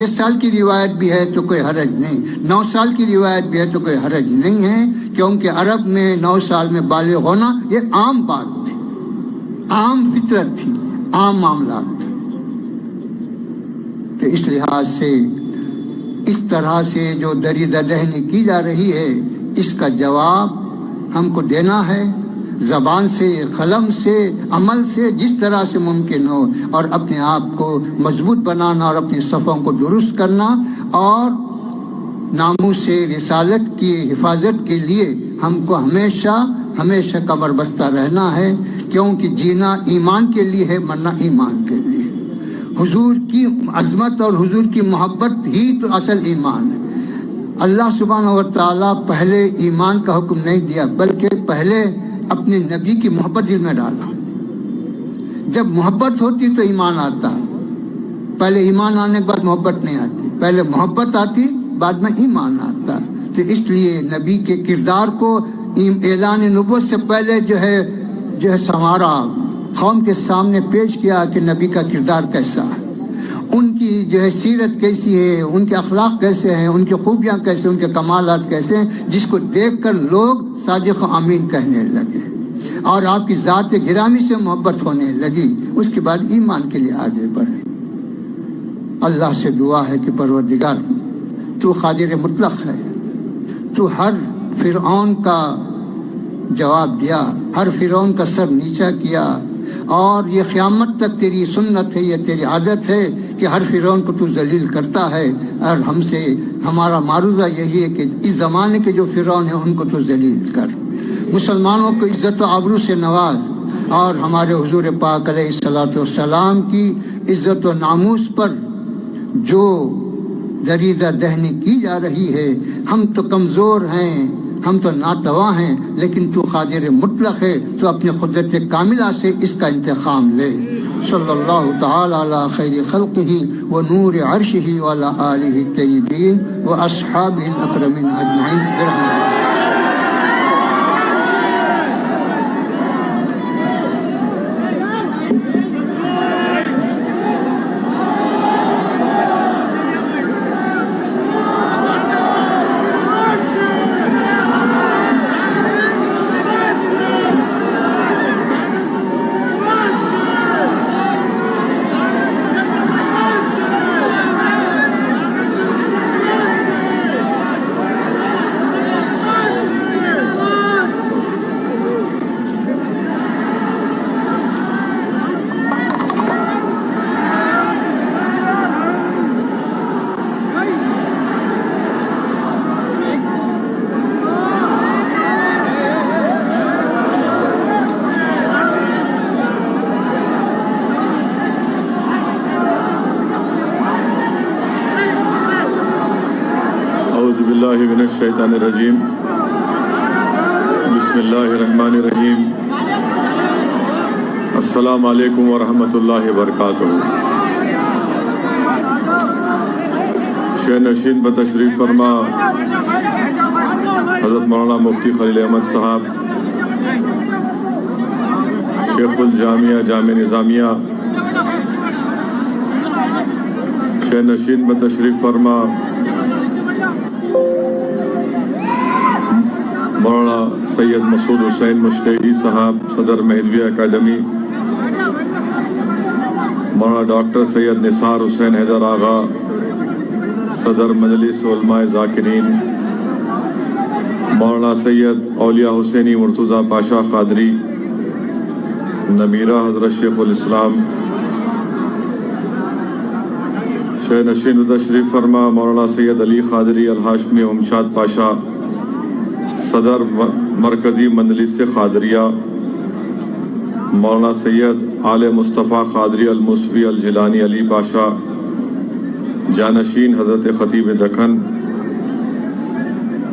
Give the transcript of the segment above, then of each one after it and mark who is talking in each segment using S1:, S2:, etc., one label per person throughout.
S1: 6 سال کی روایت بھی ہے تو کوئی حرج نہیں، 9 سال کی روایت بھی ہے تو کوئی حرج نہیں ہے، کیونکہ عرب میں 9 سال میں بالغ ہونا یہ عام بات تھی، عام فطرت تھی، عام معاملات تھے۔ تو اس لحاظ سے اس طرح سے جو دریدہ دہنی کی جا رہی ہے، اس کا جواب ہم کو دینا ہے، زبان سے، قلم سے، عمل سے، جس طرح سے ممکن ہو، اور اپنے آپ کو مضبوط بنانا اور اپنی صفوں کو درست کرنا، اور ناموس سے رسالت کی حفاظت کے لیے ہم کو ہمیشہ کمر بستہ رہنا ہے، کیونکہ جینا ایمان کے لیے ہے، مرنا ایمان کے لیے۔ حضور کی عظمت اور حضور کی محبت ہی تو اصل ایمان ہے۔ اللہ سبحانہ و تعالیٰ پہلے ایمان کا حکم نہیں دیا، بلکہ پہلے اپنے نبی کی محبت دل میں ڈالا۔ جب محبت ہوتی تو ایمان آتا، پہلے ایمان آنے کے بعد محبت نہیں آتی، پہلے محبت آتی بعد میں ایمان آتا۔ تو اس لیے نبی کے کردار کو اعلان نبوت سے پہلے جو ہے سنوارا، قوم کے سامنے پیش کیا کہ نبی کا کردار کیسا ہے، ان کی جو ہے سیرت کیسی ہے، ان کے اخلاق کیسے ہیں، ان کی خوبیاں کیسے، ان کے کمالات کیسے ہیں، جس کو دیکھ کر لوگ صادق و امین کہنے لگے اور آپ کی ذات گرامی سے محبت ہونے لگی۔ اس کے بعد ایمان کے لیے آگے بڑھے۔ اللہ سے دعا ہے کہ پروردگار تو قادر مطلق ہے، تو ہر فرعون کا جواب دیا، ہر فرعون کا سر نیچا کیا، اور یہ قیامت تک تیری سنت ہے، یہ تیری عادت ہے کہ ہر فرعون کو تو ذلیل کرتا ہے، اور ہم سے ہمارا معروضہ یہی ہے کہ اس زمانے کے جو فرعون ہیں ان کو تو ذلیل کر، مسلمانوں کو عزت و آبرو سے نواز، اور ہمارے حضور پاک علیہ الصلوۃ والسلام کی عزت و ناموس پر جو دریدہ دہنی کی جا رہی ہے۔ ہم تو کمزور ہیں، ہم تو ناتواں ہیں، لیکن تو قادر مطلق ہے، تو اپنی قدرت کاملہ سے اس کا انتقام لے۔ صلی اللہ تعالی علی خیر خلقہ و نور عرشہ وعلی آلہ الطیبین و اصحابہ الاکرمین اجمعین برحمتہ۔
S2: من الشیطان الرجیم، بسم اللہ الرحمن الرحیم۔ السلام علیکم ورحمۃ اللہ وبرکاتہ۔ شہ نشین بتشریف فرما حضرت مولانا مفتی خلیل احمد صاحب، شیخ الجامعہ جامع نظامیہ، شہ نشین بتشریف فرما مولانا سید مسعود حسین مشتیری صاحب، صدر مہدویہ اکیڈمی، مولانا ڈاکٹر سید نثار حسین حیدر آغا، صدر مجلس علماء ذاکرین، مولانا سید اولیاء حسینی مرتضیٰ پاشا قادری، نمیرہ حضرت شیخ الاسلام، شہ نشین تشریف فرما مولانا سید علی قادری الہاشمی امشاد پاشا، صدر مرکزی مجلس قادریہ، مولانا سید آل مصطفیٰ قادری المصفی الجیلانی علی پاشا، جانشین حضرت خطیب دکن،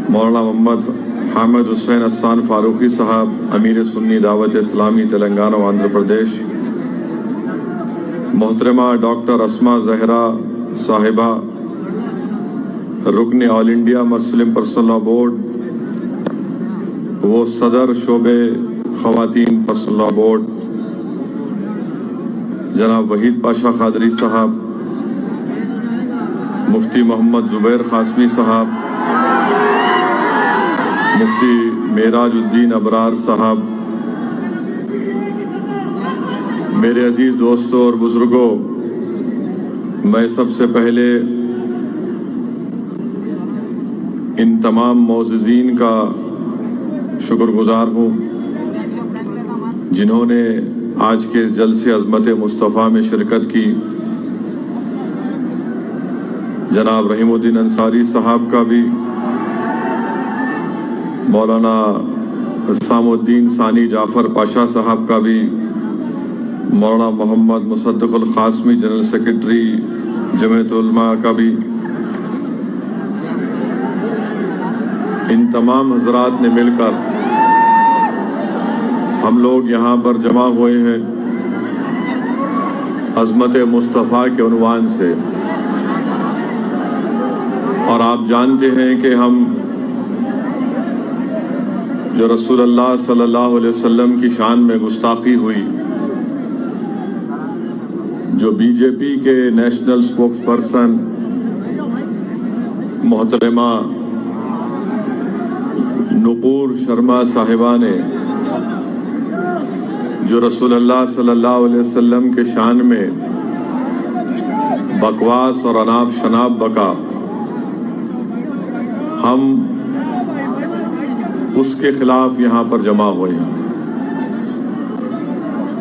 S2: مولانا محمد حامد حسین احسان فاروقی صاحب، امیر سنی دعوت اسلامی تلنگانہ و آندھرا پردیش، محترمہ ڈاکٹر اسما زہرا صاحبہ، رکن آل انڈیا مسلم پرسنل لا بورڈ، وہ صدر شعبے خواتین پرسنل لا بورڈ، جناب وحید پاشا قادری صاحب، مفتی محمد زبیر قاسمی صاحب، مفتی معراج الدین ابرار صاحب، میرے عزیز دوستوں اور بزرگوں، میں سب سے پہلے ان تمام معززین کا شکر گزار ہوں جنہوں نے آج کے جلسے عظمت مصطفیٰ میں شرکت کی۔ جناب رحیم الدین انصاری صاحب کا بھی، مولانا اسام الدین ثانی جعفر پاشا صاحب کا بھی، مولانا محمد مصدق القاسمی جنرل سیکرٹری جمعیت علماء کا بھی، ان تمام حضرات نے مل کر ہم لوگ یہاں پر جمع ہوئے ہیں عظمت مصطفیٰ کے عنوان سے۔ اور آپ جانتے ہیں کہ ہم جو رسول اللہ صلی اللہ علیہ وسلم کی شان میں گستاخی ہوئی، جو بی جے پی کے نیشنل اسپوکس پرسن محترمہ نپور شرما صاحبہ نے جو رسول اللہ صلی اللہ علیہ وسلم کے شان میں بکواس اور اناپ شناپ بکا، ہم اس کے خلاف یہاں پر جمع ہوئے ہیں۔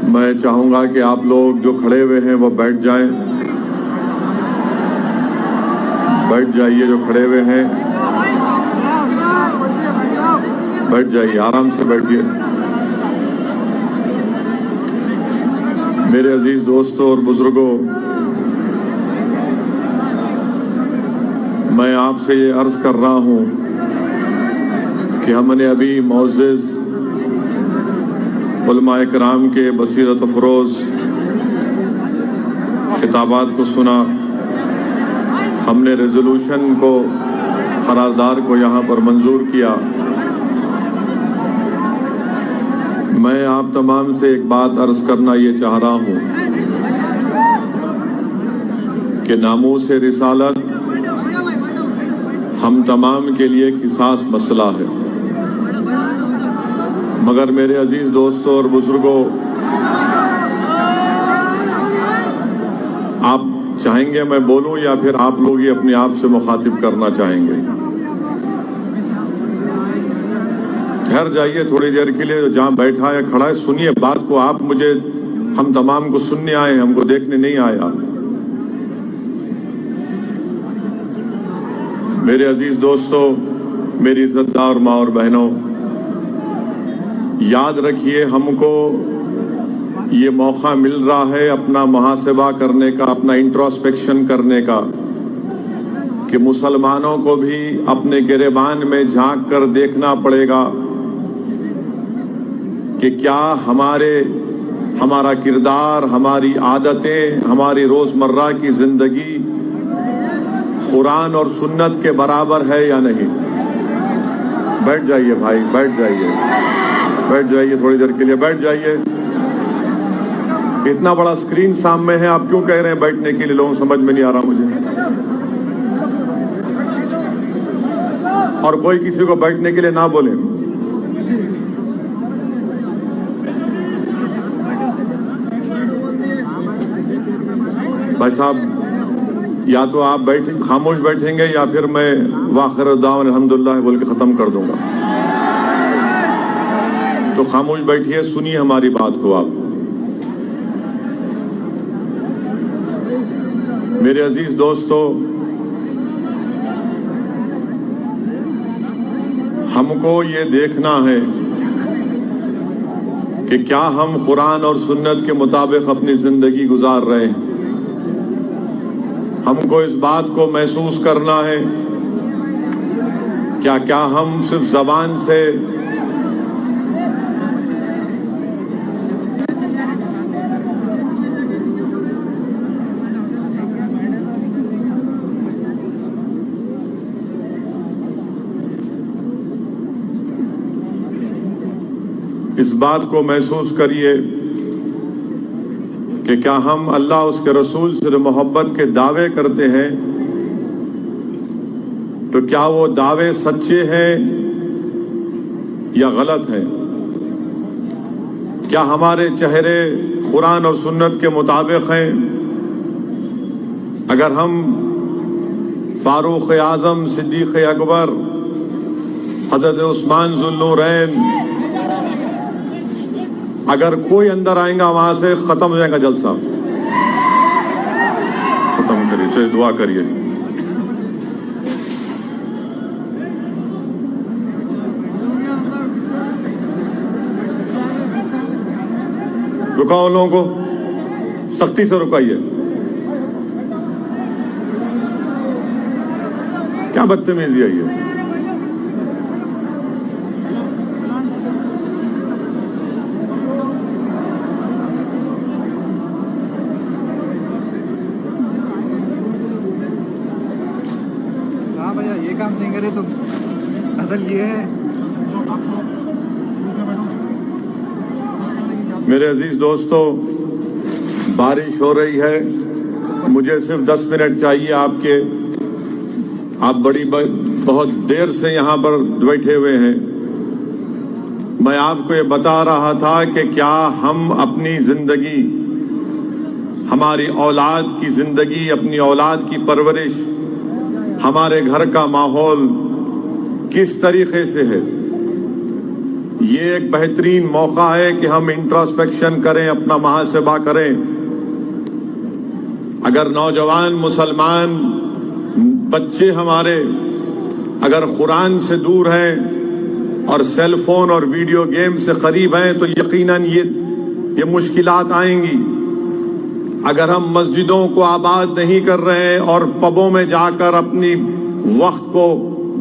S2: میں چاہوں گا کہ آپ لوگ جو کھڑے ہوئے ہیں وہ بیٹھ جائیں، بیٹھ جائیے، جو کھڑے ہوئے ہیں بیٹھ جائیے، آرام سے بیٹھیے۔ میرے عزیز دوستوں اور بزرگوں، میں آپ سے یہ عرض کر رہا ہوں کہ ہم نے ابھی معزز علماء کرام کے بصیرت افروز خطابات کو سنا، ہم نے ریزولوشن کو، قرارداد کو یہاں پر منظور کیا۔ میں آپ تمام سے ایک بات عرض کرنا یہ چاہ رہا ہوں کہ ناموس رسالت ہم تمام کے لیے ایک حساس مسئلہ ہے، مگر میرے عزیز دوستوں اور بزرگوں، آپ چاہیں گے میں بولوں یا پھر آپ لوگ یہ اپنے آپ سے مخاطب کرنا چاہیں گے؟ ٹھہر جائیے تھوڑی دیر کے لیے، جہاں بیٹھا ہے کھڑا ہے سنیے بات کو۔ آپ مجھے، ہم تمام کو سننے آئے ہیں، ہم کو دیکھنے نہیں آیا۔ میرے عزیز دوستوں، میری عزت دار ماں اور بہنوں، یاد رکھیے ہم کو یہ موقع مل رہا ہے اپنا محاسبہ کرنے کا، اپنا انٹروسپیکشن کرنے کا، کہ مسلمانوں کو بھی اپنے گریبان میں جھانک کر دیکھنا پڑے گا کہ کیا ہمارا کردار، ہماری عادتیں، ہماری روزمرہ کی زندگی قرآن اور سنت کے برابر ہے یا نہیں۔ بیٹھ جائیے بھائی، بیٹھ جائیے، بیٹھ جائیے تھوڑی دیر کے لیے، بیٹھ جائیے۔ اتنا بڑا اسکرین سامنے ہے، آپ کیوں کہہ رہے ہیں بیٹھنے کے لیے؟ لوگوں سمجھ میں نہیں آ رہا مجھے۔ اور کوئی کسی کو بیٹھنے کے لیے نہ بولے۔ بھائی صاحب، یا تو آپ خاموش بیٹھیں گے یا پھر میں وآخر دعوانا الحمدللہ بول کے ختم کر دوں گا۔ تو خاموش بیٹھیے، سنیے ہماری بات کو آپ۔ میرے عزیز دوستو، ہم کو یہ دیکھنا ہے کہ کیا ہم قرآن اور سنت کے مطابق اپنی زندگی گزار رہے ہیں۔ ہم کو اس بات کو محسوس کرنا ہے کیا ہم صرف زبان سے اس بات کو محسوس کریے کہ کیا ہم اللہ اس کے رسول سے محبت کے دعوے کرتے ہیں تو کیا وہ دعوے سچے ہیں یا غلط ہیں؟ کیا ہمارے چہرے قرآن اور سنت کے مطابق ہیں؟ اگر ہم فاروق اعظم، صدیق اکبر، حضرت عثمان ذوالنورین، اگر کوئی اندر آئیں گا وہاں سے ختم ہو جائے گا جلسہ. ختم کریے، چلیے دعا کریے. رکاؤ لوگوں کو، سختی سے رکائیے. کیا بدتمیزی ہے یہ؟
S3: ہاں بھیا یہ کام نہیں کرے تو اصل یہ ہے.
S2: میرے عزیز دوستو، بارش ہو رہی ہے، مجھے صرف 10 منٹ چاہیے آپ کے. آپ بہت دیر سے یہاں پر بیٹھے ہوئے ہیں. میں آپ کو یہ بتا رہا تھا کہ کیا ہم اپنی زندگی، ہماری اولاد کی زندگی، اپنی اولاد کی پرورش، ہمارے گھر کا ماحول کس طریقے سے ہے؟ یہ ایک بہترین موقع ہے کہ ہم انٹراسپیکشن کریں، اپنا محاسبہ کریں. اگر نوجوان مسلمان بچے ہمارے اگر قرآن سے دور ہیں اور سیل فون اور ویڈیو گیم سے قریب ہیں تو یقیناً یہ مشکلات آئیں گی. اگر ہم مسجدوں کو آباد نہیں کر رہے ہیں اور پبوں میں جا کر اپنی وقت کو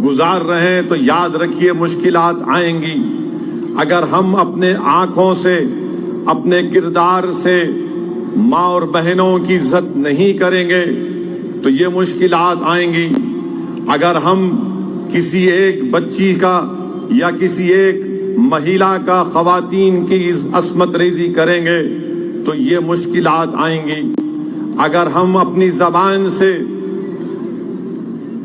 S2: گزار رہے ہیں تو یاد رکھیے مشکلات آئیں گی. اگر ہم اپنے آنکھوں سے، اپنے کردار سے ماں اور بہنوں کی عزت نہیں کریں گے تو یہ مشکلات آئیں گی. اگر ہم کسی ایک بچی کا یا کسی ایک مہیلا کا خواتین کی عصمت ریزی کریں گے تو یہ مشکلات آئیں گی. اگر ہم اپنی زبان سے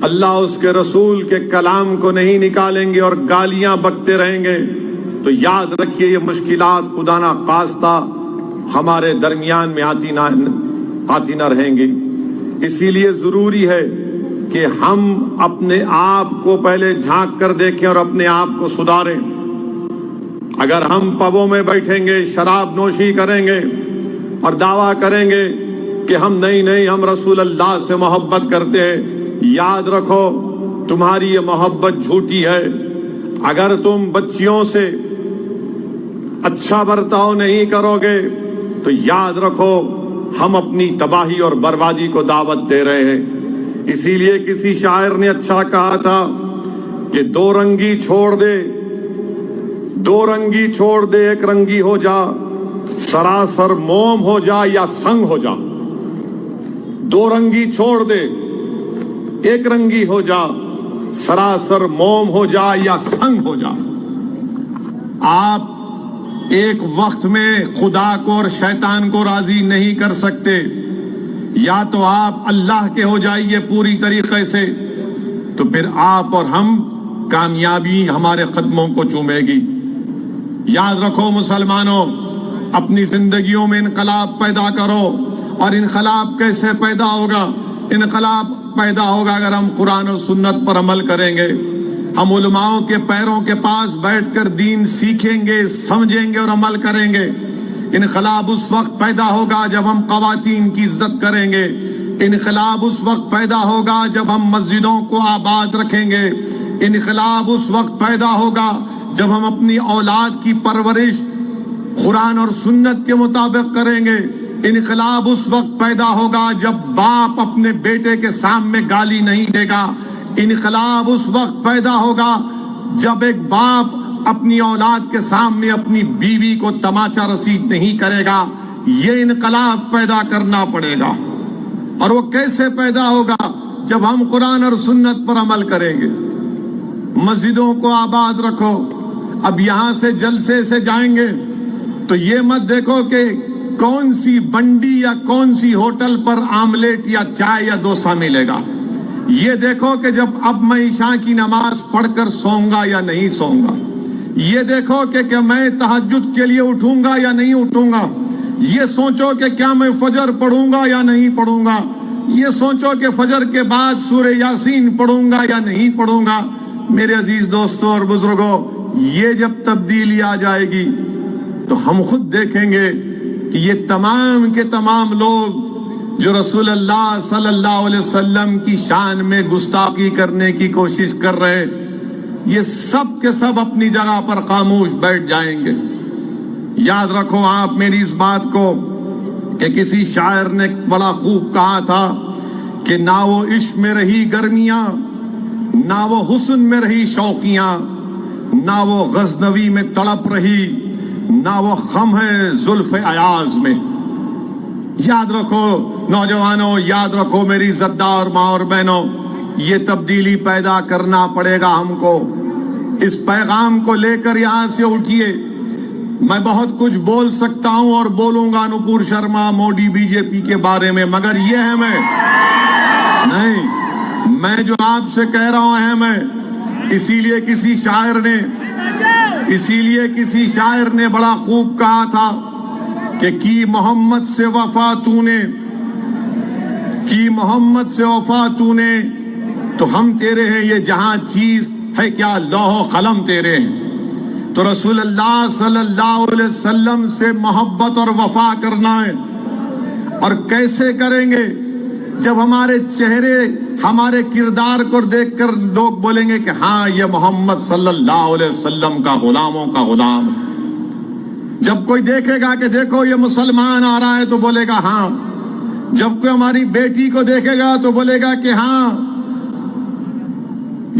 S2: اللہ اس کے رسول کے کلام کو نہیں نکالیں گے اور گالیاں بکتے رہیں گے تو یاد رکھیے یہ مشکلات خدا نہ خواستہ ہمارے درمیان میں آتی نہ رہیں گی. اسی لیے ضروری ہے کہ ہم اپنے آپ کو پہلے جھانک کر دیکھیں اور اپنے آپ کو سدھاریں. اگر ہم پبوں میں بیٹھیں گے، شراب نوشی کریں گے اور دعویٰ کریں گے کہ ہم نہیں ہم رسول اللہ سے محبت کرتے ہیں، یاد رکھو تمہاری یہ محبت جھوٹی ہے. اگر تم بچیوں سے اچھا برتاؤ نہیں کرو گے تو یاد رکھو ہم اپنی تباہی اور بربادی کو دعوت دے رہے ہیں. اسی لیے کسی شاعر نے اچھا کہا تھا کہ دو رنگی چھوڑ دے ایک رنگی ہو جا، سراسر موم ہو جا یا سنگ ہو جا. دو رنگی چھوڑ دے، ایک رنگی ہو جا، سراسر موم ہو جا یا سنگ ہو جا. آپ ایک وقت میں خدا کو اور شیطان کو راضی نہیں کر سکتے. یا تو آپ اللہ کے ہو جائیے پوری طریقے سے، تو پھر آپ اور ہم کامیابی ہمارے قدموں کو چومے گی. یاد رکھو مسلمانوں، اپنی زندگیوں میں انقلاب پیدا کرو. اور انقلاب کیسے پیدا ہوگا؟ انقلاب پیدا ہوگا اگر ہم قرآن و سنت پر عمل کریں گے. ہم علماؤں کے پیروں کے پاس بیٹھ کر دین سیکھیں گے، سمجھیں گے اور عمل کریں گے. انقلاب اس وقت پیدا ہوگا جب ہم خواتین کی عزت کریں گے. انقلاب اس وقت پیدا ہوگا جب ہم مسجدوں کو آباد رکھیں گے. انقلاب اس وقت پیدا ہوگا جب ہم اپنی اولاد کی پرورش قرآن اور سنت کے مطابق کریں گے. انقلاب اس وقت پیدا ہوگا جب باپ اپنے بیٹے کے سامنے گالی نہیں دے گا. انقلاب اس وقت پیدا ہوگا جب ایک باپ اپنی اولاد کے سامنے اپنی بیوی کو تماچا رسید نہیں کرے گا. یہ انقلاب پیدا کرنا پڑے گا. اور وہ کیسے پیدا ہوگا؟ جب ہم قرآن اور سنت پر عمل کریں گے. مسجدوں کو آباد رکھو. اب یہاں سے جلسے سے جائیں گے تو یہ مت دیکھو کہ کون سی بنڈی یا کون سی ہوٹل پر آملیٹ یا چائے یا ڈوسا ملے گا. یہ دیکھو کہ جب اب میں عشاء کی نماز پڑھ کر سوؤں گا یا نہیں سوؤں گا، یہ دیکھو کہ میں تہجد کے لیے اٹھوں گا یا نہیں اٹھوں گا، یہ سوچو کہ کیا میں فجر پڑھوں گا یا نہیں پڑھوں گا، یہ سوچو کہ فجر کے بعد سورہ یاسین پڑھوں گا یا نہیں پڑھوں گا۔ میرے عزیز دوستوں اور بزرگوں، یہ جب تبدیلی آ جائے گی تو ہم خود دیکھیں گے کہ یہ تمام کے تمام لوگ جو رسول اللہ صلی اللہ علیہ وسلم کی شان میں گستاخی کرنے کی کوشش کر رہے، یہ سب کے سب اپنی جگہ پر خاموش بیٹھ جائیں گے۔ یاد رکھو آپ میری اس بات کو کہ کسی شاعر نے بڑا خوب کہا تھا کہ نہ وہ عشق میں رہی گرمیاں، نہ وہ حسن میں رہی شوقیاں، نہ وہ غزنوی میں تڑپ رہی، نہ وہ خم ہے زلف ایاز میں۔ یاد رکھو نوجوانوں، یاد رکھو میری عزتدار ماں اور بہنوں، یہ تبدیلی پیدا کرنا پڑے گا ہم کو۔ اس پیغام کو لے کر یہاں سے اٹھیے۔ میں بہت کچھ بول سکتا ہوں اور بولوں گا نپور شرما، موڈی، بی جے پی کے بارے میں، مگر یہ اہم ہے نہیں، میں جو آپ سے کہہ رہا ہوں اہم ہے۔ اسی لیے کسی شاعر نے بڑا خوب کہا تھا کہ کی محمد سے وفا تو نے تو ہم تیرے ہیں، یہ جہاں چیز ہے کیا لوح و قلم تیرے ہیں۔ تو رسول اللہ صلی اللہ علیہ وسلم سے محبت اور وفا کرنا ہے، اور کیسے کریں گے؟ جب ہمارے چہرے، ہمارے کردار کو دیکھ کر لوگ بولیں گے کہ ہاں یہ محمد صلی اللہ علیہ وسلم کا غلاموں کا غلام ہے۔ جب کوئی دیکھے گا کہ دیکھو یہ مسلمان آ رہا ہے تو بولے گا ہاں، جب کوئی ہماری بیٹی کو دیکھے گا تو بولے گا کہ ہاں،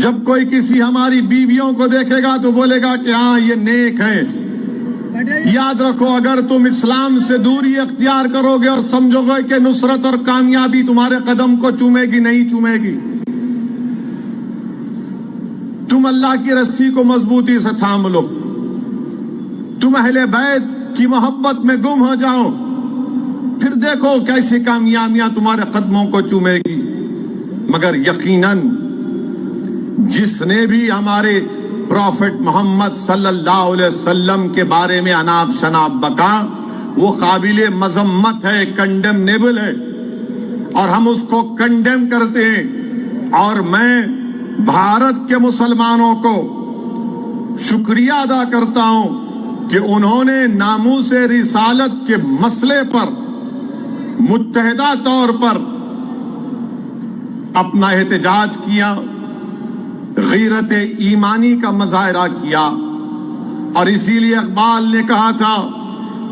S2: جب کوئی کسی ہماری بیویوں کو دیکھے گا تو بولے گا کہ ہاں یہ نیک ہے۔ یاد رکھو، اگر تم اسلام سے دوری اختیار کرو گے اور سمجھو گے کہ نصرت اور کامیابی تمہارے قدم کو چومے گی، نہیں چومے گی۔ تم اللہ کی رسی کو مضبوطی سے تھام لو، تم اہل بیت کی محبت میں گم ہو جاؤ، پھر دیکھو کیسی کامیابیاں تمہارے قدموں کو چومے گی۔ مگر یقیناً جس نے بھی ہمارے پروفٹ محمد صلی اللہ علیہ وسلم کے بارے میں اناب شناب بکا، وہ قابل مذمت ہے، کنڈمنیبل ہے، اور ہم اس کو کنڈیم کرتے ہیں۔ اور میں بھارت کے مسلمانوں کو شکریہ ادا کرتا ہوں کہ انہوں نے ناموس رسالت کے مسئلے پر متحدہ طور پر اپنا احتجاج کیا، غیرت ایمانی کا مظاہرہ کیا، اور اسی لیے اقبال نے کہا تھا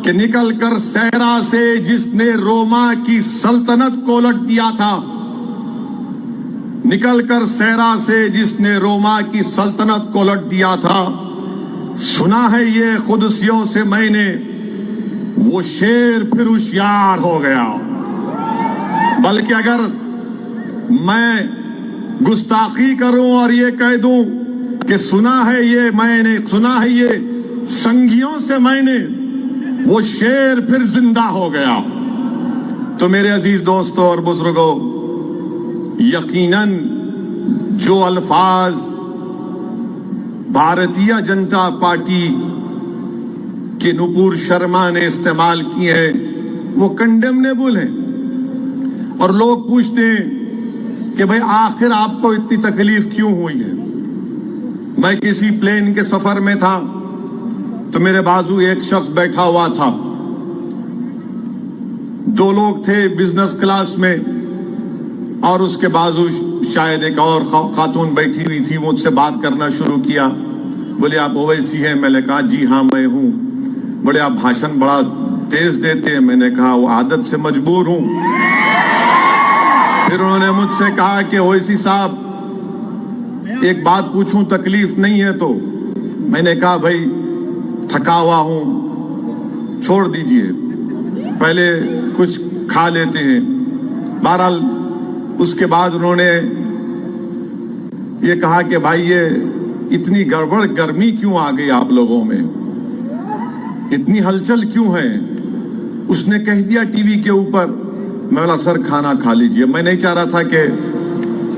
S2: کہ نکل کر صحرا سے جس نے روما کی سلطنت کو الٹ دیا تھا، نکل کر صحرا سے جس نے روما کی سلطنت کو الٹ دیا تھا، سنا ہے یہ قدسیوں سے میں نے، وہ شیر پھر ہوشیار ہو گیا۔ بلکہ اگر میں گستاخی کروں اور یہ کہہ دوں کہ سنا ہے یہ سنگیوں سے میں نے، وہ شیر پھر زندہ ہو گیا، تو میرے عزیز دوستوں اور بزرگوں، یقیناً جو الفاظ بھارتیہ جنتا پارٹی کے نپور شرما نے استعمال کیے ہیں وہ کنڈمنیبل ہیں۔ اور لوگ پوچھتے ہیں کہ بھئی آخر آپ کو اتنی تکلیف کیوں ہوئی ہے؟ میں کسی پلین کے سفر میں تھا تو میرے بازو ایک شخص بیٹھا ہوا تھا، دو لوگ تھے بزنس کلاس میں، اور اس کے بازو شاید ایک اور خاتون بیٹھی ہوئی تھی۔ مجھ سے بات کرنا شروع کیا، بولے آپ اویسی ہیں؟ میں نے کہا جی ہاں میں ہوں۔ بولے آپ بھاشن بڑا تیز دیتے ہیں؟ میں نے کہا وہ عادت سے مجبور ہوں۔ پھر انہوں نے مجھ سے کہا کہ اویسی صاحب ایک بات پوچھوں، تکلیف نہیں ہے تو؟ میں نے کہا بھائی تھکا ہوا ہوں، چھوڑ دیجئے، پہلے کچھ کھا لیتے ہیں۔ بہرحال اس کے بعد انہوں نے یہ کہا کہ بھائی یہ اتنی گڑبڑ گرمی کیوں آ گئی آپ لوگوں میں، اتنی ہلچل کیوں ہے؟ اس نے کہہ دیا ٹی وی کے اوپر۔ میں بولا سر کھانا کھا لیجئے۔ میں نہیں چاہ رہا تھا کہ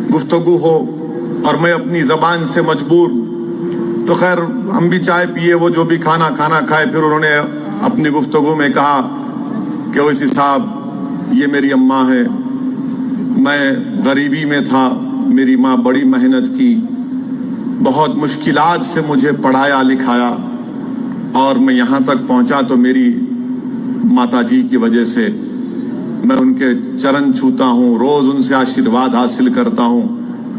S2: گفتگو ہو اور میں اپنی زبان سے مجبور، تو خیر ہم بھی چائے پیے، وہ جو بھی کھانا کھائے. پھر انہوں نے اپنی گفتگو میں کہا کہ اویسی صاحب یہ میری اماں ہے، میں غریبی میں تھا، میری ماں بڑی محنت کی، بہت مشکلات سے مجھے پڑھایا لکھایا اور میں یہاں تک پہنچا تو میری ماتا جی کی وجہ سے. میں ان کے چرن چھوتا ہوں، روز ان سے آشیرواد حاصل کرتا ہوں.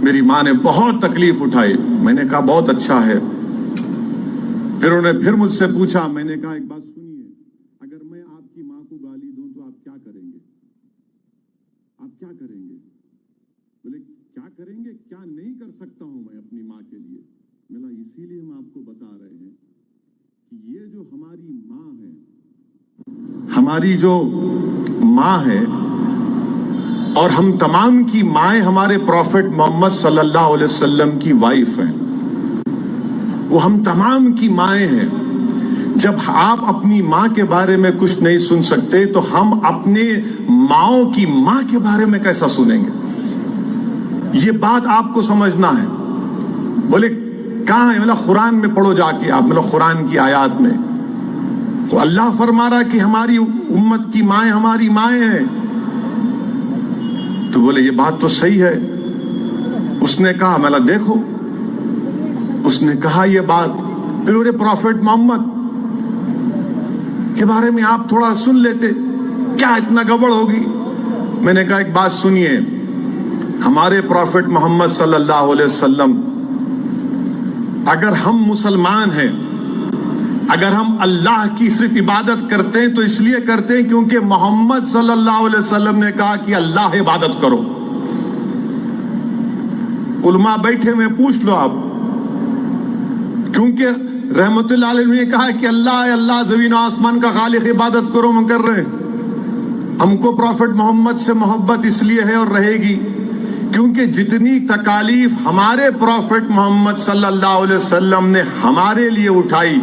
S2: میری ماں نے بہت تکلیف اٹھائی. میں نے کہا بہت اچھا ہے. پھر انہوں نے پھر مجھ سے پوچھا. میں نے کہا ایک بات سنیے، اگر میں آپ کی ماں کو گالی دوں تو آپ کیا کریں گے؟ آپ کیا کریں گے؟ بولے کیا کریں گے؟ کیا نہیں کر سکتا ہوں میں اپنی ماں کے لیے. میں نے اسی لیے ہم آپ کو بتا رہے ہیں کہ یہ جو ہماری ماں ہے، ہماری جو ماں ہے، اور ہم تمام کی مائیں ہمارے پروفٹ محمد صلی اللہ علیہ وسلم کی وائف ہیں، وہ ہم تمام کی مائیں ہیں. جب آپ اپنی ماں کے بارے میں کچھ نہیں سن سکتے تو ہم اپنے ماؤں کی ماں کے بارے میں کیسا سنیں گے؟ یہ بات آپ کو سمجھنا ہے. بولے کہاں ہے؟ مطلب قرآن میں پڑھو جا کے آپ، مطلب قرآن کی آیات میں تو اللہ فرما رہا کہ ہماری امت کی مائیں ہماری مائیں ہیں. تو بولے یہ بات تو صحیح ہے. اس نے کہا میں دیکھو، اس نے کہا یہ بات. پھر میرے پروفٹ محمد کے بارے میں آپ تھوڑا سن لیتے، کیا اتنا گڑبڑ ہوگی؟ میں نے کہا ایک بات سنیے، ہمارے پروفٹ محمد صلی اللہ علیہ وسلم، اگر ہم مسلمان ہیں، اگر ہم اللہ کی صرف عبادت کرتے ہیں تو اس لیے کرتے ہیں کیونکہ محمد صلی اللہ علیہ وسلم نے کہا کہ اللہ عبادت کرو. علماء بیٹھے ہوئے پوچھ لو آپ، کیونکہ رحمت اللہ علیہ نے کہا کہ اللہ ہے، اللہ زمین و آسمان کا خالق، عبادت کرو، ہم کر رہے ہیں. ہم کو پروفٹ محمد سے محبت اس لیے ہے اور رہے گی کیونکہ جتنی تکالیف ہمارے پروفٹ محمد صلی اللہ علیہ وسلم نے ہمارے لیے اٹھائی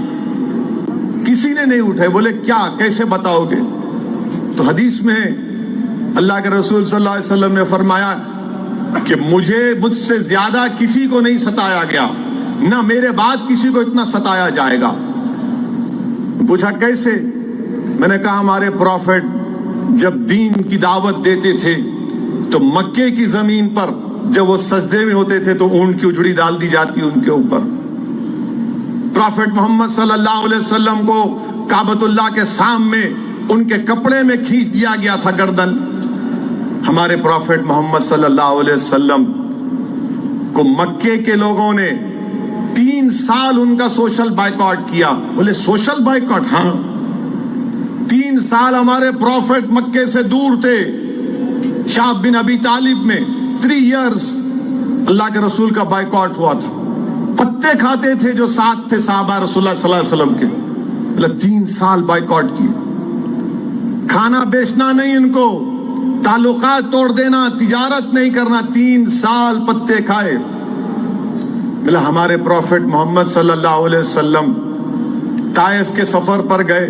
S2: کسی نے نہیں اٹھائے. بولے کیا، کیسے بتاؤ گے؟ تو حدیث میں اللہ کے رسول صلی اللہ علیہ وسلم نے فرمایا کہ مجھ سے زیادہ کسی کو نہیں ستایا گیا، نہ میرے بعد کسی کو اتنا ستایا جائے گا. پوچھا کیسے؟ میں نے کہا ہمارے پروفٹ جب دین کی دعوت دیتے تھے تو مکے کی زمین پر جب وہ سجدے میں ہوتے تھے تو اونٹ کی اجڑی ڈال دی جاتی ان کے اوپر. پروفٹ محمد صلی اللہ علیہ وسلم کو کعبۃ اللہ کے سامنے ان کے کپڑے میں کھینچ دیا گیا تھا گردن. ہمارے پروفٹ محمد صلی اللہ علیہ وسلم کو مکے کے لوگوں نے 3 سال ان کا سوشل بائیکاٹ کیا. بولے سوشل بائیکاٹ؟ ہاں، 3 سال ہمارے پروفٹ مکے سے دور تھے، شعب بن ابی طالب میں 3 ایئرز اللہ کے رسول کا بائیکاٹ ہوا تھا. پتے کھاتے تھے جو ساتھ تھے صحابہ رسول اللہ صلی اللہ علیہ وسلم کے. 3 سال بائیکاٹ کیے. کھانا بیچنا نہیں ان کو، تعلقات توڑ دینا، تجارت نہیں کرنا. 3 سال پتے کھائے. ہمارے پروفٹ محمد صلی اللہ علیہ وسلم طائف کے سفر پر گئے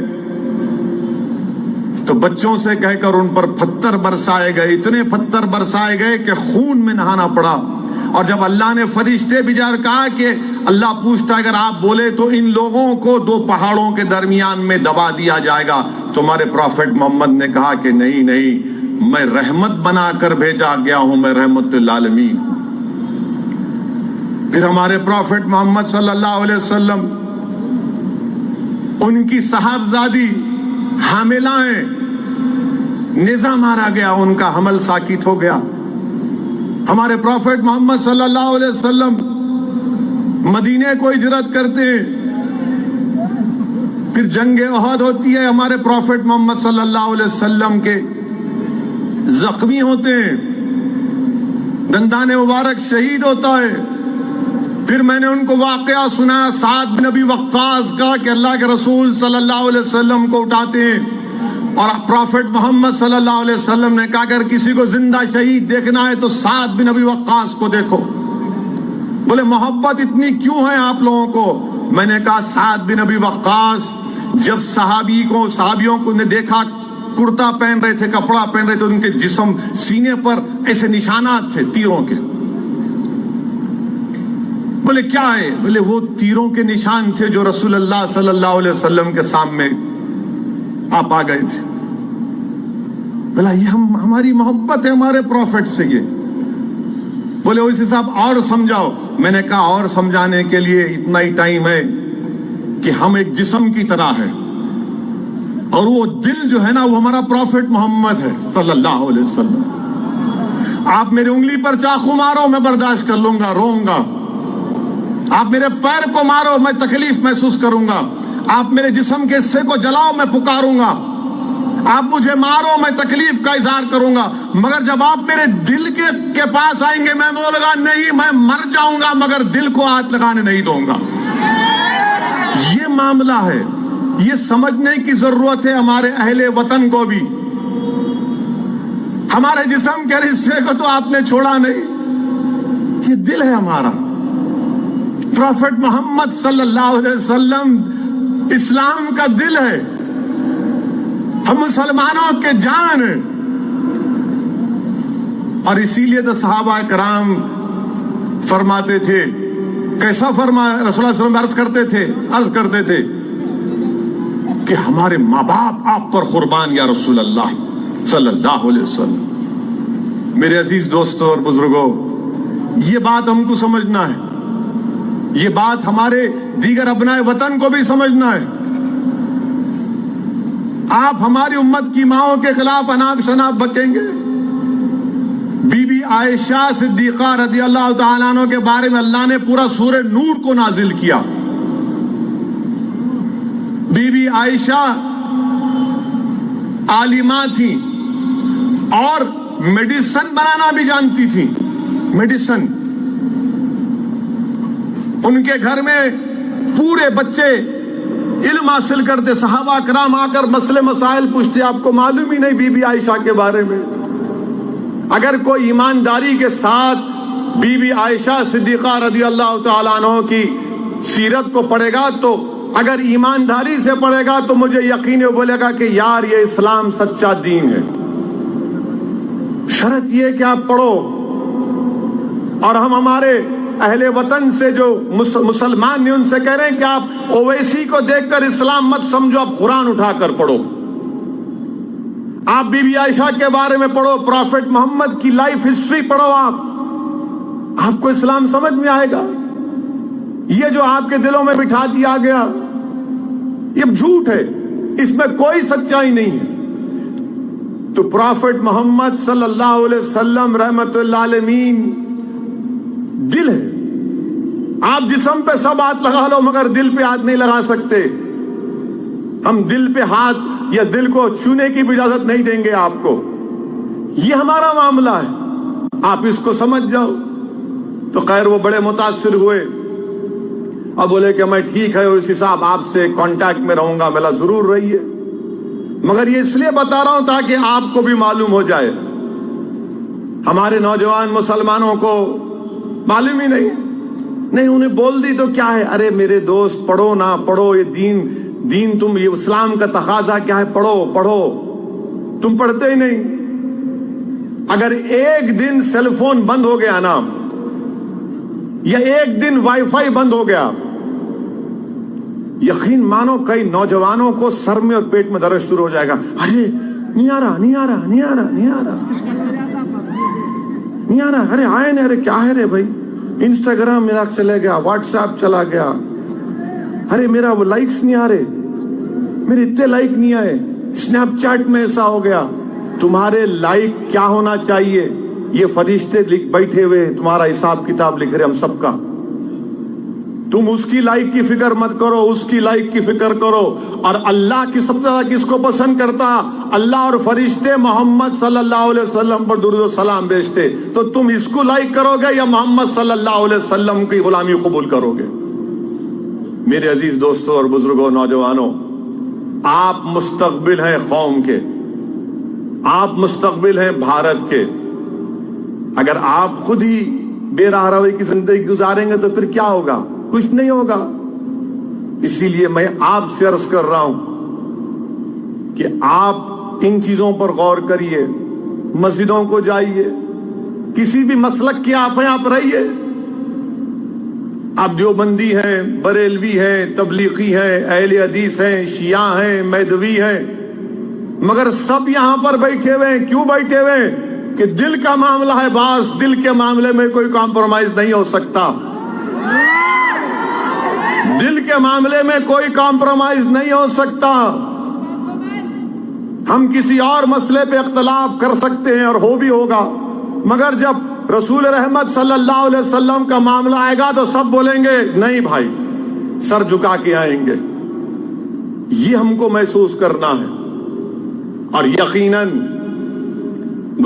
S2: تو بچوں سے کہہ کر ان پر پتھر برسائے گئے. اتنے پتھر برسائے گئے کہ خون میں نہانا پڑا. اور جب اللہ نے فرشتے بھیجا کہا کہ اللہ پوچھتا اگر آپ بولے تو ان لوگوں کو 2 پہاڑوں کے درمیان میں دبا دیا جائے گا، تو ہمارے پروفٹ محمد نے کہا کہ نہیں نہیں، میں رحمت بنا کر بھیجا گیا ہوں، میں رحمت للعالمین. پھر ہمارے پروفٹ محمد صلی اللہ علیہ وسلم، ان کی صاحبزادی حاملہ ہیں، نیزہ مارا گیا، ان کا حمل ساکت ہو گیا. ہمارے پروفٹ محمد صلی اللہ علیہ وسلم مدینے کو ہجرت کرتے ہیں. پھر جنگ احد ہوتی ہے، ہمارے پروفٹ محمد صلی اللہ علیہ وسلم کے زخمی ہوتے ہیں، دندان مبارک شہید ہوتا ہے. پھر میں نے ان کو واقعہ سنایا سعد بن ابی وقاص کا کہ اللہ کے رسول صلی اللہ علیہ وسلم کو اٹھاتے ہیں اور پروفٹ محمد صلی اللہ علیہ وسلم نے کہا اگر کسی کو زندہ شہید دیکھنا ہے تو سعد بن ابی وقاص کو دیکھو. بولے محبت اتنی کیوں ہے آپ لوگوں کو؟ میں نے کہا سعد بن ابی وقاص جب صحابیوں کو نے دیکھا کرتا پہن رہے تھے، کپڑا پہن رہے تھے، ان کے جسم سینے پر ایسے نشانات تھے تیروں کے. بولے کیا ہے؟ بولے وہ تیروں کے نشان تھے جو رسول اللہ صلی اللہ علیہ وسلم کے سامنے آپ آ گئے تھے. بولا یہ ہماری محبت ہے ہمارے پروفٹ سے. یہ بولے اس حساب اور سمجھاؤ. میں نے کہا اور سمجھانے کے لیے اتنا ہی ٹائم ہے کہ ہم ایک جسم کی طرح ہے اور وہ دل جو ہے نا وہ ہمارا پروفٹ محمد ہے صلی اللہ علیہ وسلم. آپ میری انگلی پر چاقو مارو میں برداشت کر لوں گا، روؤں گا. آپ میرے پیر کو مارو میں تکلیف محسوس کروں گا. آپ میرے جسم کے حصے کو جلاؤ میں پکاروں گا. آپ مجھے مارو میں تکلیف کا اظہار کروں گا. مگر جب آپ میرے دل کے پاس آئیں گے میں بولوں گا نہیں میں مر جاؤں گا مگر دل کو ہاتھ لگانے نہیں دوں گا. یہ معاملہ ہے. یہ سمجھنے کی ضرورت ہے ہمارے اہل وطن کو بھی. ہمارے جسم کے حصے کو تو آپ نے چھوڑا نہیں. یہ دل ہے ہمارا. پروفٹ محمد صلی اللہ علیہ وسلم اسلام کا دل ہے. ہم مسلمانوں کے جان ہیں. اور اسی لیے تو صحابہ کرام فرماتے تھے. کیسا فرمایا؟ رسول اللہ صلی اللہ علیہ وسلم عرض کرتے تھے کہ ہمارے ماں باپ آپ پر قربان یا رسول اللہ صلی اللہ علیہ وسلم. میرے عزیز دوستوں اور بزرگوں، یہ بات ہم کو سمجھنا ہے. یہ بات ہمارے دیگر ابنائے وطن کو بھی سمجھنا ہے. آپ ہماری امت کی ماؤں کے خلاف اناپ شناپ بکیں گے. بی بی عائشہ صدیقہ رضی اللہ تعالیٰ عنہ کے بارے میں اللہ نے پورا سورہ نور کو نازل کیا. بی بی عائشہ عالمہ تھی اور میڈیسن بنانا بھی جانتی تھی. میڈیسن ان کے گھر میں پورے بچے علم حاصل کرتے. صحابہ کرام آ کر مسئلے مسائل پوچھتے. آپ کو معلوم ہی نہیں بی بی عائشہ کے بارے میں. اگر کوئی ایمانداری کے ساتھ بی بی عائشہ صدیقہ رضی اللہ تعالیٰ عنہ کی سیرت کو پڑھے گا تو اگر ایمانداری سے پڑھے گا تو مجھے یقین ہے بولے گا کہ یار یہ اسلام سچا دین ہے. شرط یہ کہ آپ پڑھو. اور ہم ہمارے اہل وطن سے جو مسلمان نے ان سے کہہ رہے ہیں کہ آپ اویسی کو دیکھ کر اسلام مت سمجھو، آپ قرآن اٹھا کر پڑھو. آپ بی بی عائشہ کے بارے میں پڑھو. پروفٹ محمد کی لائف ہسٹری پڑھو. آپ کو اسلام سمجھ میں آئے گا. یہ جو آپ کے دلوں میں بٹھا دیا گیا یہ جھوٹ ہے. اس میں کوئی سچائی نہیں ہے. تو پروفٹ محمد صلی اللہ علیہ وسلم رحمت اللہ علیہ دل ہے. آپ جسم پہ سب ہاتھ لگا لو مگر دل پہ ہاتھ نہیں لگا سکتے. ہم دل پہ ہاتھ یا دل کو چھونے کی بھی اجازت نہیں دیں گے آپ کو. یہ ہمارا معاملہ ہے. آپ اس کو سمجھ جاؤ. تو خیر وہ بڑے متاثر ہوئے. اب بولے کہ میں ٹھیک ہے اور اس حساب آپ سے کانٹیکٹ میں رہوں گا. ملا ضرور رہیے مگر یہ اس لیے بتا رہا ہوں تاکہ آپ کو بھی معلوم ہو جائے. ہمارے نوجوان مسلمانوں کو معلوم ہی نہیں انہیں بول دی تو کیا ہے. ارے میرے دوست پڑھو نہ پڑھو یہ دین تم یہ اسلام کا تقاضا کیا ہے. پڑھو. تم پڑھتے ہی نہیں. اگر ایک دن سیل فون بند ہو گیا نا یا ایک دن وائی فائی بند ہو گیا یقین مانو کئی نوجوانوں کو سر میں اور پیٹ میں درد شروع ہو جائے گا. ارے نہیں آ رہا ارے آئے نہیں. ارے کیا ہے رے بھائی. انسٹاگرام میرا چلے گیا, واٹس ایپ چلا گیا. ارے میرا وہ لائکس نہیں آ رہے, میرے اتنے لائک نہیں آئے. اسنیپ چیٹ میں ایسا ہو گیا. تمہارے لائک کیا ہونا چاہیے یہ فرشتے بیٹھے ہوئے تمہارا حساب کتاب لکھ رہے ہم سب کا. تم اس کی لائک کی فکر مت کرو, اس کی لائک کی فکر کرو. اور اللہ کی سب سے زیادہ کس کو پسند کرتا؟ اللہ اور فرشتے محمد صلی اللہ علیہ وسلم پر درود و سلام بھیجتے. تو تم اس کو لائک کرو گے یا محمد صلی اللہ علیہ وسلم کی غلامی قبول کرو گے؟ میرے عزیز دوستوں اور بزرگوں, نوجوانوں, آپ مستقبل ہیں قوم کے, آپ مستقبل ہیں بھارت کے. اگر آپ خود ہی بے راہ روی کی زندگی گزاریں گے تو پھر کیا ہوگا؟ کچھ نہیں ہوگا. اسی لیے میں آپ سے عرض کر رہا ہوں کہ آپ ان چیزوں پر غور کریے, مسجدوں کو جائیے, کسی بھی مسلک کے آپ ہیں آپ رہیے. آپ دیوبندی ہیں، بریلوی ہیں، تبلیغی ہیں، اہل حدیث ہیں، شیعہ ہیں، میدوی ہیں، مگر سب یہاں پر بیٹھے ہوئے ہیں. کیوں بیٹھے ہوئے ہیں؟ کہ دل کا معاملہ ہے. باس دل کے معاملے میں کوئی کمپرومائز نہیں ہو سکتا. دل کے معاملے میں کوئی کمپرومائز نہیں ہو سکتا. ہم کسی اور مسئلے پہ اختلاف کر سکتے ہیں اور ہو بھی ہوگا، مگر جب رسول رحمت صلی اللہ علیہ وسلم کا معاملہ آئے گا تو سب بولیں گے نہیں بھائی، سر جھکا کے آئیں گے. یہ ہم کو محسوس کرنا ہے. اور یقیناً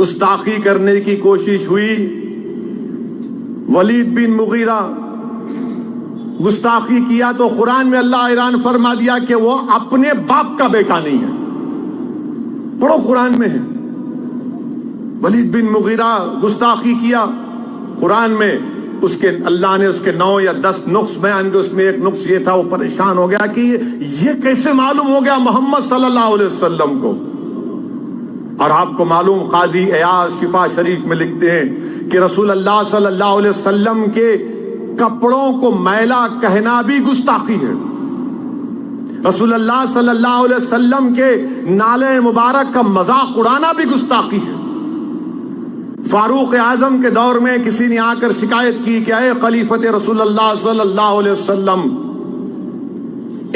S2: گستاخی کرنے کی کوشش ہوئی. ولید بن مغیرہ گستاخی کیا تو قرآن میں اللہ اعلان فرما دیا کہ وہ اپنے باپ کا بیٹا نہیں ہے. پڑھو قرآن میں ہے. ولید بن مغیرہ گستاخی کیا قرآن میں، اس کے اللہ نے اس کے 9 یا 10 نقص بیان کیے. اس میں ایک نقص یہ تھا، وہ پریشان ہو گیا کہ یہ کیسے معلوم ہو گیا محمد صلی اللہ علیہ وسلم کو. اور آپ کو معلوم، قاضی ایاز شفا شریف میں لکھتے ہیں کہ رسول اللہ صلی اللہ علیہ وسلم کے کپڑوں کو میلا کہنا بھی گستاخی ہے. رسول اللہ صلی اللہ علیہ وسلم کے نالے مبارک کا مذاق اڑانا بھی گستاخی ہے. فاروق اعظم کے دور میں کسی نے آ کر شکایت کی کہ اے خلیفت رسول اللہ صلی اللہ علیہ وسلم،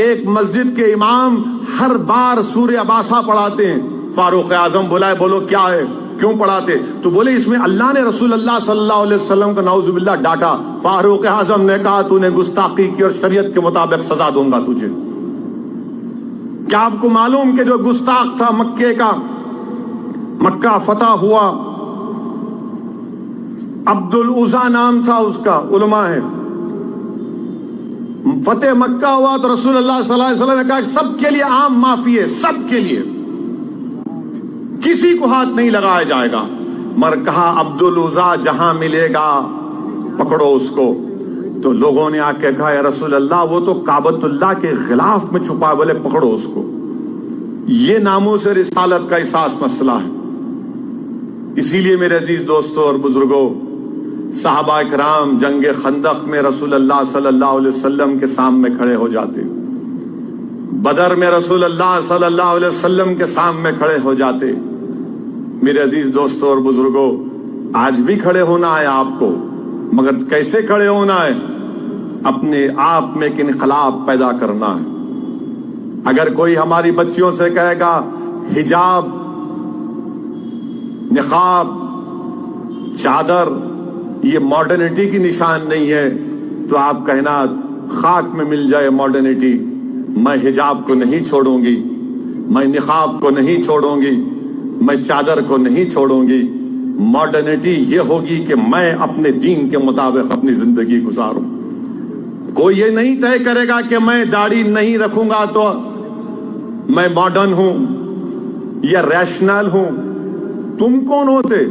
S2: ایک مسجد کے امام ہر بار سورہ عباسہ پڑھاتے ہیں. فاروق اعظم بلائے، بولو کیا ہے، کیوں پڑھاتے؟ تو بولے اس میں اللہ نے رسول اللہ صلی اللہ علیہ وسلم کو نعوذ باللہ ڈانٹا. فاروق اعظم نے کہا تو نے گستاخی کی اور شریعت کے مطابق سزا دوں گا تجھے. کیا آپ کو معلوم کہ جو گستاخ تھا مکے کا، مکہ فتح ہوا، عبد العزا نام تھا اس کا، علماء ہے، فتح مکہ ہوا تو رسول اللہ صلی اللہ علیہ وسلم نے کہا کہ سب کے لیے عام معافی ہے، سب کے لیے، کسی کو ہاتھ نہیں لگایا جائے گا. مر کہا عبد العزا جہاں ملے گا پکڑو اس کو. تو لوگوں نے آ کے کہا یا رسول اللہ وہ تو کعبۃ اللہ کے غلاف میں چھپا، بولے پکڑو اس کو. یہ ناموس رسالت کا احساس مسئلہ ہے. اسی لیے میرے عزیز دوستوں اور بزرگوں، صحابہ کرام جنگ خندق میں رسول اللہ صلی اللہ علیہ وسلم کے سامنے کھڑے ہو جاتے، بدر میں رسول اللہ صلی اللہ علیہ وسلم کے سامنے کھڑے ہو جاتے. میرے عزیز دوستوں اور بزرگوں، آج بھی کھڑے ہونا ہے آپ کو، مگر کیسے کھڑے ہونا ہے؟ اپنے آپ میں ایک انقلاب پیدا کرنا ہے. اگر کوئی ہماری بچیوں سے کہے گا حجاب، نقاب، چادر یہ ماڈرنٹی کی نشان نہیں ہے، تو آپ کہنا خاک میں مل جائے ماڈرنٹی، میں حجاب کو نہیں چھوڑوں گی، میں نقاب کو نہیں چھوڑوں گی، میں چادر کو نہیں چھوڑوں گی. ماڈرنٹی یہ ہوگی کہ میں اپنے دین کے مطابق اپنی زندگی گزاروں. کوئی یہ نہیں طے کرے گا کہ میں داڑھی نہیں رکھوں گا تو میں ماڈرن ہوں یا ریشنل ہوں. تم کون ہوتے؟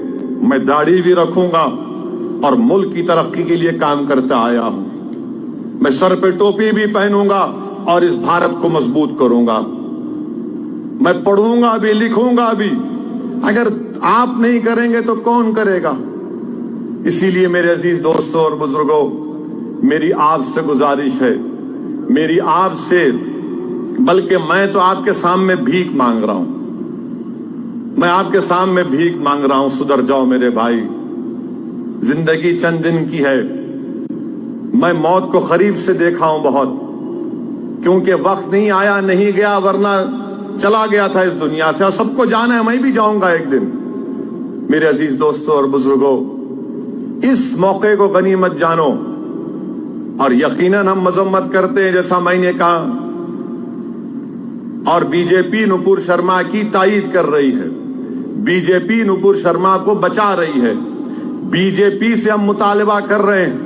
S2: میں داڑھی بھی رکھوں گا اور ملک کی ترقی کے لیے کام کرتا آیا ہوں. میں سر پہ ٹوپی بھی پہنوں گا اور اس بھارت کو مضبوط کروں گا. میں پڑھوں گا بھی، لکھوں گا بھی. اگر آپ نہیں کریں گے تو کون کرے گا؟ اسی لیے میرے عزیز دوستوں اور بزرگوں، میری آپ سے گزارش ہے، میری آپ سے، بلکہ میں تو آپ کے سامنے بھیک مانگ رہا ہوں، میں آپ کے سامنے بھیک مانگ رہا ہوں. سدھر جاؤ میرے بھائی، زندگی چند دن کی ہے. میں موت کو قریب سے دیکھا ہوں بہت، کیونکہ وقت نہیں آیا نہیں گیا، ورنہ چلا گیا تھا اس دنیا سے، اور سب کو جانا ہے، میں بھی جاؤں گا ایک دن. میرے عزیز دوستوں اور بزرگوں، اس موقع کو غنیمت جانو. اور یقیناً ہم مذمت کرتے ہیں جیسا میں نے کہا، اور بی جے پی نپور شرما کی تائید کر رہی ہے، بی جے پی نپور شرما کو بچا رہی ہے. بی جے پی سے ہم مطالبہ کر رہے ہیں،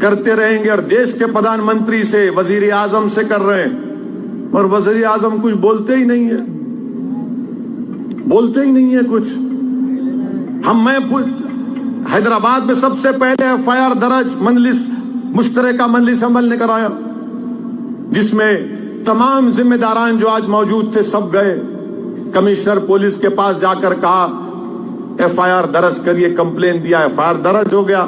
S2: کرتے رہیں گے، اور دیش کے پردھان منتری سے، وزیر اعظم سے کر رہے ہیں، اور وزیر اعظم کچھ بولتے ہی نہیں ہے، بولتے ہی نہیں ہے کچھ. میں حیدرآباد میں سب سے پہلے ایف آئی آر درج مجلس مشترکہ مجلس عمل نے کرایا، جس میں تمام ذمہ داران جو آج موجود تھے سب گئے. کمشنر پولیس کے پاس جا کر کہا ایف آئی آر درج کریے، کمپلین دیا، ایف آئی آر درج ہو گیا.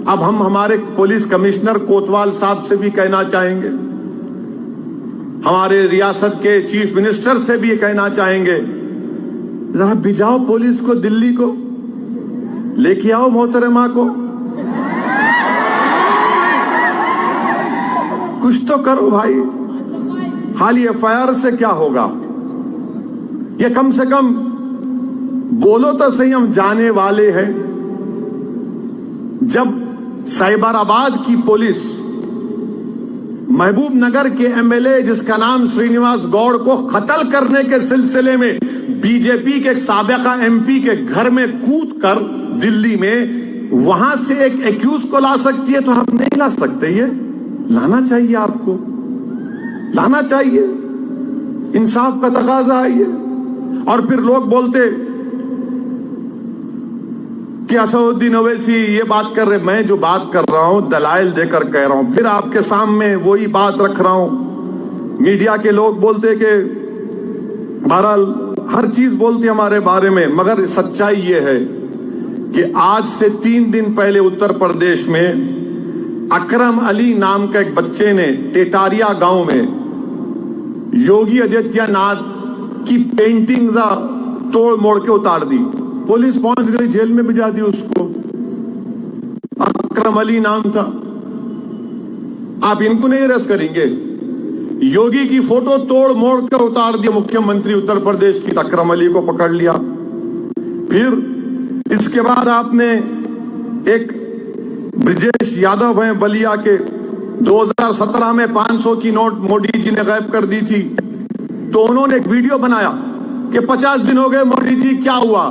S2: اب ہم ہمارے پولیس کمشنر کوتوال صاحب سے بھی کہنا چاہیں گے, ہمارے ریاست کے چیف منسٹر سے بھی یہ کہنا چاہیں گے, ذرا بھیجاؤ پولیس کو دلی کو, لے کے آؤ محترمہ کو, کچھ تو کرو بھائی. خالی ایف آئی آر سے کیا ہوگا؟ یہ کم سے کم بولو تو صحیح, ہم جانے والے ہیں. جب سائبر آباد کی پولیس محبوب نگر کے ایم ایل اے جس کا نام سرینواس گوڑ کو قتل کرنے کے سلسلے میں بی جے پی کے سابقہ ایم پی کے گھر میں کود کر دلی میں وہاں سے ایک ایکیوز کو لا سکتی ہے, تو ہم نہیں لا سکتے. یہ لانا چاہیے, آپ کو لانا چاہیے, انصاف کا تقاضا ہے یہ. اور پھر لوگ بولتے کہ اسدالدین اویسی یہ بات کر رہے, میں جو بات کر رہا ہوں دلائل دے کر کہہ رہا ہوں, پھر آپ کے سامنے وہی بات رکھ رہا ہوں. میڈیا کے لوگ بولتے کہ بہرحال ہر چیز بولتے ہمارے بارے میں, مگر سچائی یہ ہے کہ آج سے 3 دن پہلے اتر پردیش میں اکرم علی نام کا ایک بچے نے ٹیٹاریا گاؤں میں یوگی آدتیہ ناتھ کی پینٹنگ توڑ موڑ کے اتار دی. پولیس پہنچ گئی, جیل میں بھجا دی اس کو. اکرم علی نام تھا. آپ ان کو نہیں اریسٹ کریں گے؟ یوگی کی فوٹو توڑ موڑ کر اتار دیا مکھیہ منتری اتر پردیش کی, اکرم علی کو پکڑ لیا. پھر اس کے بعد آپ نے ایک برجیش یادو ہیں بلیا کے, 2017 میں 500 کی نوٹ مودی جی نے غائب کر دی تھی, تو انہوں نے ایک ویڈیو بنایا کہ 50 دن ہو گئے مودی جی, کیا ہوا؟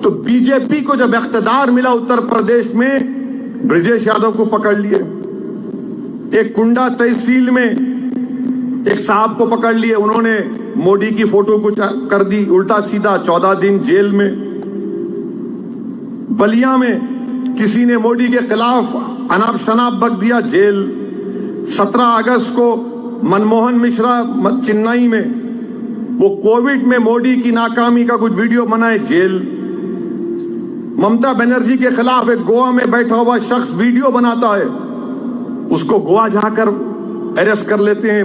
S2: تو بی جے پی کو جب اقتدار ملا اتر پردیش میں, برجیش یادو کو پکڑ لیے. ایک کنڈا تحصیل میں ایک صاحب کو پکڑ لیے, انہوں نے مودی کی فوٹو کو کر دی الٹا سیدھا, 14 دن جیل میں. بلیا میں کسی نے مودی کے خلاف اناپ شناپ بک دیا, جیل. 17 اگست کو منموہن مشرا چنئی میں وہ کووڈ میں مودی کی ناکامی کا کچھ ویڈیو بنائے, جیل. ممتا بنرجی کے خلاف ایک گوا میں بیٹھا ہوا شخص ویڈیو بناتا ہے, اس کو گوا جا کر اریسٹ کر لیتے ہیں.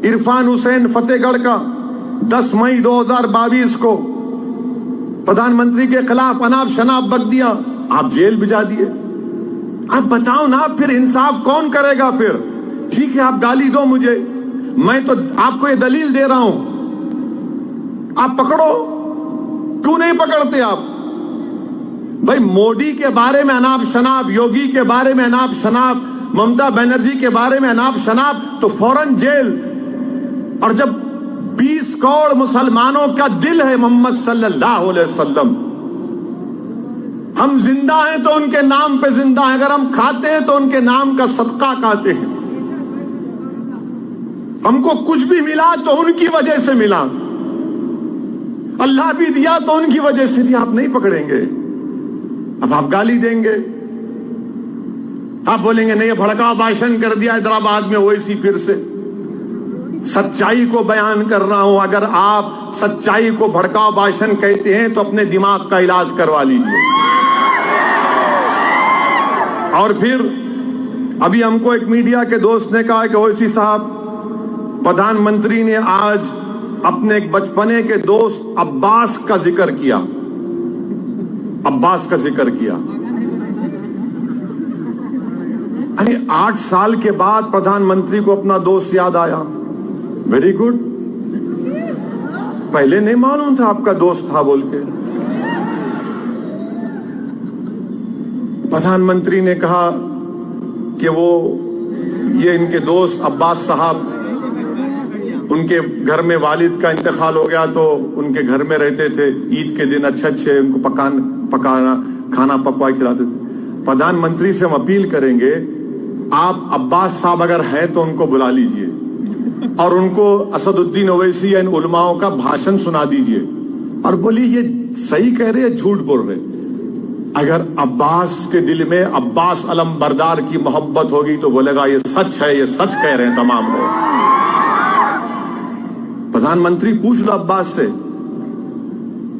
S2: عرفان حسین فتح گڑھ کا 10 مئی 2022 کو پردھان منتری کے خلاف اناپ شناپ بک دیا, آپ جیل بھجا دیے. آپ بتاؤ نا, پھر انصاف کون کرے گا؟ پھر ٹھیک ہے آپ گالی دو مجھے, میں تو آپ کو یہ دلیل دے رہا ہوں, آپ پکڑو. کیوں نہیں پکڑتے آپ؟ بھائی مودی کے بارے میں اناپ شناپ, یوگی کے بارے میں اناپ شناپ, ممتا بنرجی کے بارے میں اناپ شناپ, تو فوراً جیل. اور جب 20 کروڑ مسلمانوں کا دل ہے محمد صلی اللہ علیہ وسلم, ہم زندہ ہیں تو ان کے نام پہ زندہ ہیں, اگر ہم کھاتے ہیں تو ان کے نام کا صدقہ کھاتے ہیں. ہم کو کچھ بھی ملا تو ان کی وجہ سے ملا, اللہ بھی دیا تو ان کی وجہ سے دیا. آپ نہیں پکڑیں گے. اب آپ گالی دیں گے, آپ بولیں گے نہیں یہ بھڑکاؤ بھاشن کر دیا حیدرآباد میں اویسی. پھر سے سچائی کو بیان کر رہا ہوں, اگر آپ سچائی کو بھڑکاؤ بھاشن کہتے ہیں تو اپنے دماغ کا علاج کروا لیجیے. اور پھر ابھی ہم کو ایک میڈیا کے دوست نے کہا کہ اویسی صاحب, پردھان منتری نے آج اپنے ایک بچپنے کے دوست عباس کا ذکر کیا. عباس کا ذکر کیا. ارے 8 سال کے بعد پردھان منتری کو اپنا دوست یاد آیا. Very good. پہلے نہیں معلوم تھا آپ کا دوست تھا بول کے. پردھان منتری نے کہا کہ وہ یہ ان کے دوست عباس صاحب, ان کے گھر میں والد کا انتقال ہو گیا تو ان کے گھر میں رہتے تھے. عید کے دن اچھے ان کو پکانا کھانا پکوا کھلاتے تھے. پردھان منتری سے ہم اپیل کریں گے, آپ عباس صاحب اگر ہیں تو ان کو بلا لیجئے اور ان کو اسدالدین اویسی یا ان علماؤں کا بھاشن سنا دیجئے اور بولیے یہ صحیح کہہ رہے ہیں جھوٹ بول رہے. اگر عباس کے دل میں عباس علم بردار کی محبت ہوگی تو بولے گا یہ سچ ہے, یہ سچ کہہ رہے ہیں تمام لوگ. پردھان منتری پوچھ لو عباس سے,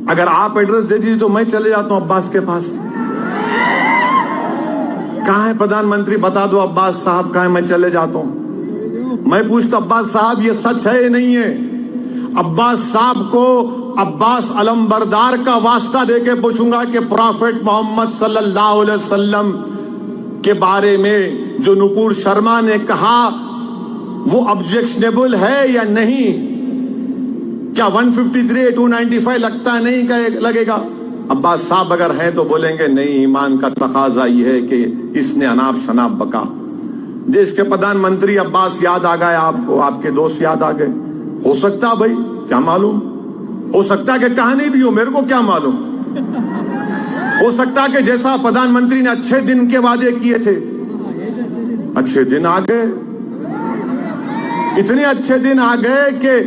S2: اگر آپ ایڈریس دے دیجیے تو میں چلے جاتا ہوں عباس کے پاس. کہاں ہے پردھان منتری؟ بتا دو عباس صاحب کہاں ہے، میں چلے جاتا ہوں۔ میں پوچھتا عباس صاحب یہ سچ ہے یا نہیں ہے؟ عباس صاحب کو عباس علمبردار کا واسطہ دے کے پوچھوں گا کہ پروفیٹ محمد صلی اللہ علیہ وسلم کے بارے میں جو نپور شرما نے کہا وہ آبجیکشنیبل ہے یا نہیں؟ کیا 153 295 لگتا ہے؟ نہیں لگے گا۔ عباس صاحب اگر ہیں تو بولیں گے نہیں، ایمان کا تقاضا یہ ہے کہ اس نے اناپ شناپ بکا۔ دیش کے پردھان منتری عباس یاد آ گئے آپ کو، آپ کے دوست یاد آ گئے؟ ہو سکتا ہے بھائی، کیا معلوم، ہو سکتا ہے کہ کہانی بھی ہو، میرے کو کیا معلوم۔ ہو سکتا ہے کہ جیسا پردھان منتری نے اچھے دن کے وعدے کیے تھے، اچھے دن آ گئے، اتنے اچھے دن آ گئے کہ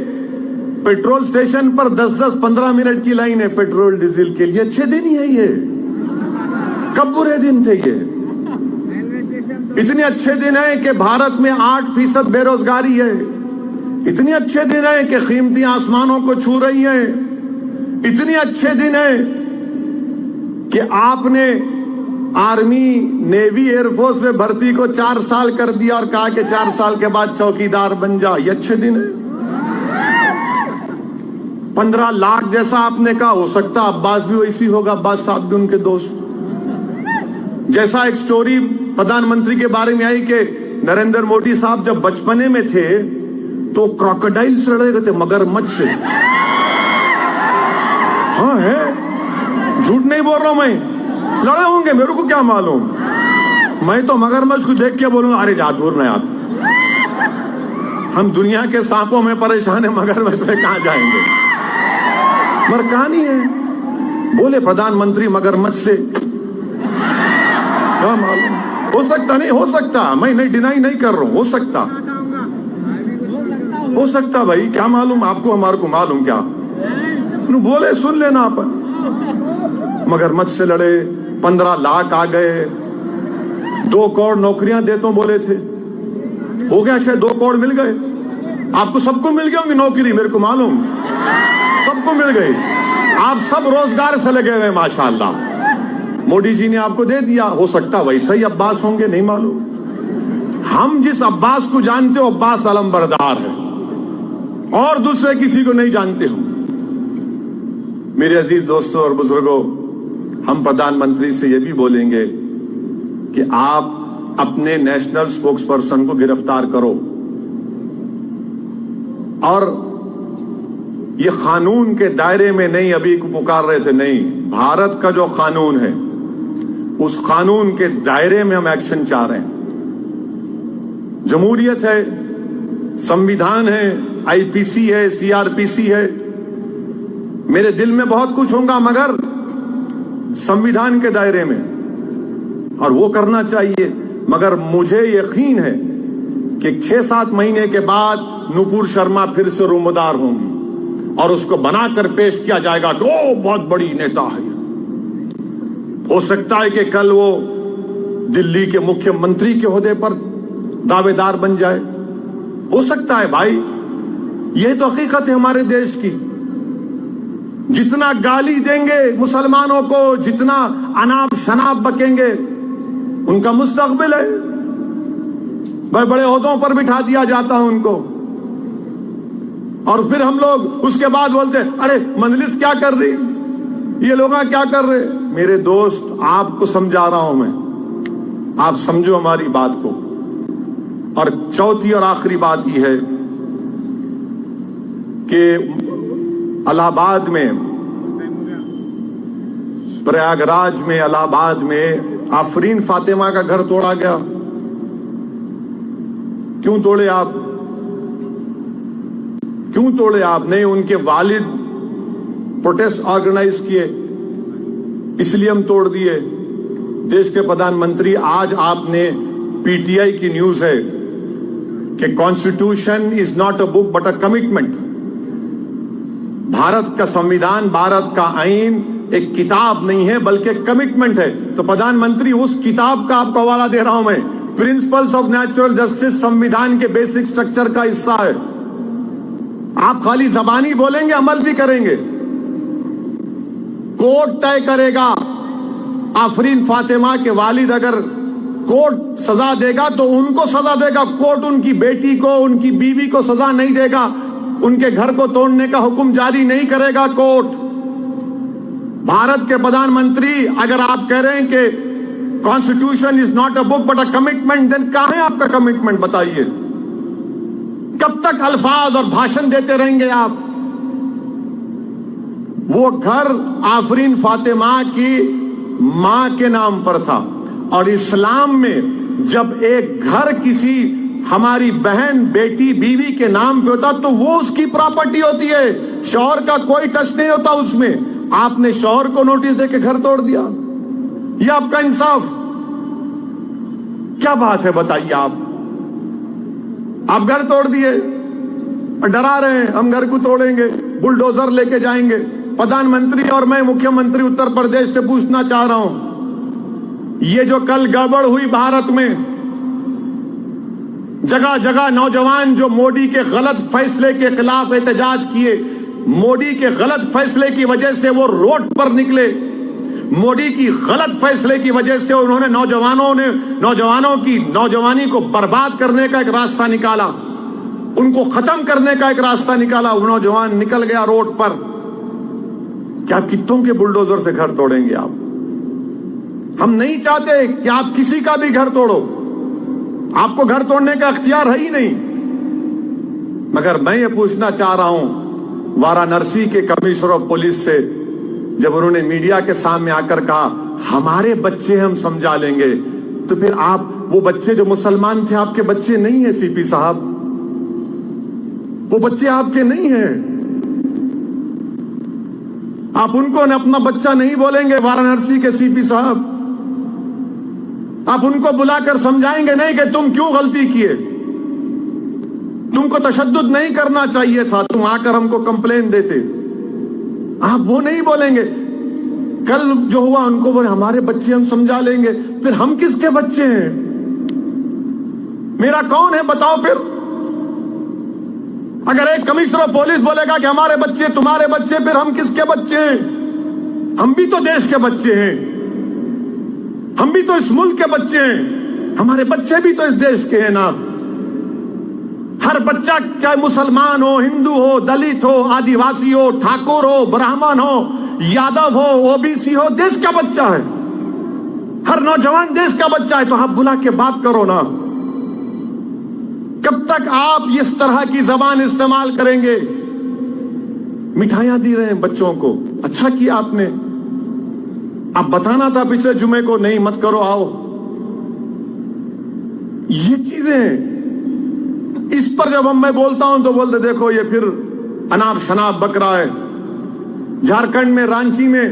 S2: پیٹرول سٹیشن پر 10-15 منٹ کی لائن ہے پیٹرول ڈیزل کے لیے۔ اچھے دن ہی ہے یہ، کب برے دن تھے یہ؟ اتنے اچھے دن ہیں کہ بھارت میں 8% بے روزگاری ہے، اتنے اچھے دن ہیں کہ قیمتیں آسمانوں کو چھو رہی ہیں، اتنے اچھے دن ہیں کہ آپ نے آرمی، نیوی، ایئر فورس میں بھرتی کو 4 سال کر دیا اور کہا کہ 4 سال کے بعد چوکیدار بن جا۔ یہ اچھے دن ہیں۔ 15 لاکھ جیسا آپ نے کہا، ہو سکتا عباس بھی ویسی ہوگا، عباس صاحب بھی ان کے دوست۔ جیسا ایک سٹوری پردھان منتری کے بارے میں آئی کہ نریندر مودی صاحب جب بچپنے میں تھے تو کراکوڈائل سے لڑے گئے تھے، مگرمچھ سے۔ ہاں ہے، جھوٹ نہیں بول رہا ہوں میں، لڑے ہوں گے، میرے کو کیا معلوم۔ میں تو مگرمچھ کو دیکھ کے بولوں گا ارے جا دور نہ آپ، ہم دنیا کے سانپوں میں پریشان ہیں، مگرمچھ میں کہاں جائیں گے؟ مگر کہانی ہے، بولے پردھان منتری مگرمچھ سے، کیا معلوم، ہو سکتا نہیں، ہو سکتا، میں نہیں ڈینائی نہیں کر رہا ہوں، ہو سکتا بھائی، کیا معلوم آپ کو، ہمارے کو معلوم کیا، بولے سن لینا آپ۔ مگرمچھ سے لڑے، 15 لاکھ آ گئے، 2 کروڑ نوکریاں دیتا ہوں بولے تھے، ہو گیا شاید 2 کروڑ مل گئے آپ کو، سب کو مل گئی ہوں گی نوکری، میرے کو معلوم، سب کو مل گئی، آپ سب روزگار سے لگے ہوئے ماشاءاللہ، مودی جی نے آپ کو دے دیا۔ ہو سکتا ویسا ہی عباس ہوں گے، نہیں معلوم۔ ہم جس عباس کو جانتے ہو عباس علمبردار ہے، اور دوسرے کسی کو نہیں جانتے ہوں۔ میرے عزیز دوستوں اور بزرگوں، ہم پردھان منتری سے یہ بھی بولیں گے کہ آپ اپنے نیشنل سپوکس پرسن کو گرفتار کرو، اور یہ قانون کے دائرے میں نہیں، ابھی پکار رہے تھے، نہیں، بھارت کا جو قانون ہے اس قانون کے دائرے میں ہم ایکشن چاہ رہے ہیں۔ جمہوریت ہے، سمویدھان ہے، آئی پی سی ہے، سی آر پی سی ہے، میرے دل میں بہت کچھ ہوگا مگر سمویدھان کے دائرے میں، اور وہ کرنا چاہیے۔ مگر مجھے یقین ہے کہ 6-7 مہینے کے بعد نپور شرما پھر سے رومدار ہوں گی اور اس کو بنا کر پیش کیا جائے گا کہ وہ بہت بڑی نیتا ہے۔ ہو سکتا ہے کہ کل وہ دلی کے مکھیہ منتری کے عہدے پر دعوے دار بن جائے، ہو سکتا ہے بھائی، یہ تو حقیقت ہے ہمارے دیش کی۔ جتنا گالی دیں گے مسلمانوں کو، جتنا اناپ شناپ بکیں گے، ان کا مستقبل ہے، بڑے بڑے عہدوں پر بٹھا دیا جاتا ہے ان کو، اور پھر ہم لوگ اس کے بعد بولتے ہیں ارے مجلس کیا کر رہی، یہ لوگ کیا کر رہے۔ میرے دوست، آپ کو سمجھا رہا ہوں میں، آپ سمجھو ہماری بات کو۔ اور چوتھی اور آخری بات یہ ہے کہ الہ آباد میں، پریاگ راج میں، الہ آباد میں آفرین فاطمہ کا گھر توڑا گیا۔ کیوں توڑے آپ؟ کیوں توڑے آپ؟ نہیں، ان کے والد پروٹیسٹ آرگنائز کیے، اس لیے ہم توڑ دیے۔ دیش کے پردھان منتری، آج آپ نے پی ٹی آئی کی نیوز ہے کہ constitution is not a book but a commitment. Bharat کا سمویدھان، بھارت کا آئین ایک کتاب نہیں ہے بلکہ کمٹمنٹ ہے۔ تو پردھان منتری، اس کتاب کا آپ کو حوالہ دے رہا ہوں میں، پرنسپلز آف نیچرل جسٹس، سمویدھان کے بیسک سٹرکچر کا حصہ ہے۔ آپ خالی زبانی بولیں گے، عمل بھی کریں گے۔ کورٹ طے کرے گا، آفرین فاطمہ کے والد اگر کورٹ سزا دے گا تو ان کو سزا دے گا، کورٹ ان کی بیٹی کو، ان کی بیوی کو سزا نہیں دے گا، ان کے گھر کو توڑنے کا حکم جاری نہیں کرے گا کورٹ۔ بھارت کے پردھان منتری اگر آپ کہہ رہے ہیں کہ constitution is not a book but a commitment, دین کہاں ہے آپ کا کمٹمنٹ؟ بتائیے، کب تک الفاظ اور بھاشن دیتے رہیں گے آپ؟ وہ گھر آفرین فاطمہ کی ماں کے نام پر تھا، اور اسلام میں جب ایک گھر کسی ہماری بہن، بیٹی، بیوی کے نام پہ ہوتا تو وہ اس کی پراپرٹی ہوتی ہے، شوہر کا کوئی ٹچ نہیں ہوتا اس میں۔ آپ نے شوہر کو نوٹس دے کے گھر توڑ دیا، یہ آپ کا انصاف؟ کیا بات ہے بتائیے آپ گھر توڑ دیے اور ڈرا رہے ہیں ہم گھر کو توڑیں گے، بلڈوزر لے کے جائیں گے۔ پردھان منتری اور میں مکھیہ منتری اتر پردیش سے پوچھنا چاہ رہا ہوں، یہ جو کل گڑبڑ ہوئی بھارت میں، جگہ جگہ نوجوان جو موڈی کے غلط فیصلے کے خلاف احتجاج کیے، موڈی کے غلط فیصلے کی وجہ سے وہ روڈ پر نکلے، موڈی کی غلط فیصلے کی وجہ سے انہوں نے نوجوانوں کی نوجوانی کو برباد کرنے کا ایک راستہ نکالا، ان کو ختم کرنے کا ایک راستہ نکالا، وہ نوجوان نکل گیا روڈ پر۔ کیا کتوں کے بلڈوزر سے گھر توڑیں گے آپ؟ ہم نہیں چاہتے کہ آپ کسی کا بھی گھر توڑو، آپ کو گھر توڑنے کا اختیار ہے ہی نہیں، مگر میں یہ پوچھنا چاہ رہا ہوں وارانسی کے کمشنر آف پولیس سے، جب انہوں نے میڈیا کے سامنے آ کر کہا ہمارے بچے ہم سمجھا لیں گے، تو پھر آپ وہ بچے جو مسلمان تھے آپ کے بچے نہیں ہیں سی پی صاحب، وہ بچے آپ کے نہیں ہیں، آپ ان کو اپنا بچہ نہیں بولیں گے وارانسی کے سی پی صاحب، آپ ان کو بلا کر سمجھائیں گے نہیں کہ تم کیوں غلطی کیے، تم کو تشدد نہیں کرنا چاہیے تھا، تم آ کر ہم کو کمپلین دیتے، آپ وہ نہیں بولیں گے۔ کل جو ہوا ان کو بولے ہمارے بچے ہم سمجھا لیں گے، پھر ہم کس کے بچے ہیں؟ میرا کون ہے بتاؤ پھر؟ اگر ایک کمشنر آف پولیس بولے گا کہ ہمارے بچے تمہارے بچے، پھر ہم کس کے بچے ہیں؟ ہم بھی تو دیش کے بچے ہیں، ہم بھی تو اس ملک کے بچے ہیں، ہمارے بچے بھی تو اس دیش کے ہیں نا۔ ہر بچہ چاہے مسلمان ہو، ہندو ہو، دلت ہو، آدیواسی ہو، ٹھاکر ہو، برہمن ہو، یادو ہو، او بی سی ہو، دیش کا بچہ ہے، ہر نوجوان دیش کا بچہ ہے، تو آپ بلا کے بات کرو نا۔ کب تک آپ اس طرح کی زبان استعمال کریں گے؟ مٹھائیاں دی رہے ہیں بچوں کو، اچھا کیا آپ نے، آپ بتانا تھا پچھلے جمعے کو نہیں مت کرو، آؤ۔ یہ چیزیں اس پر جب میں بولتا ہوں تو بولتے دیکھو یہ پھر اناپ شناپ بک رہا ہے۔ جھارکھنڈ میں رانچی میں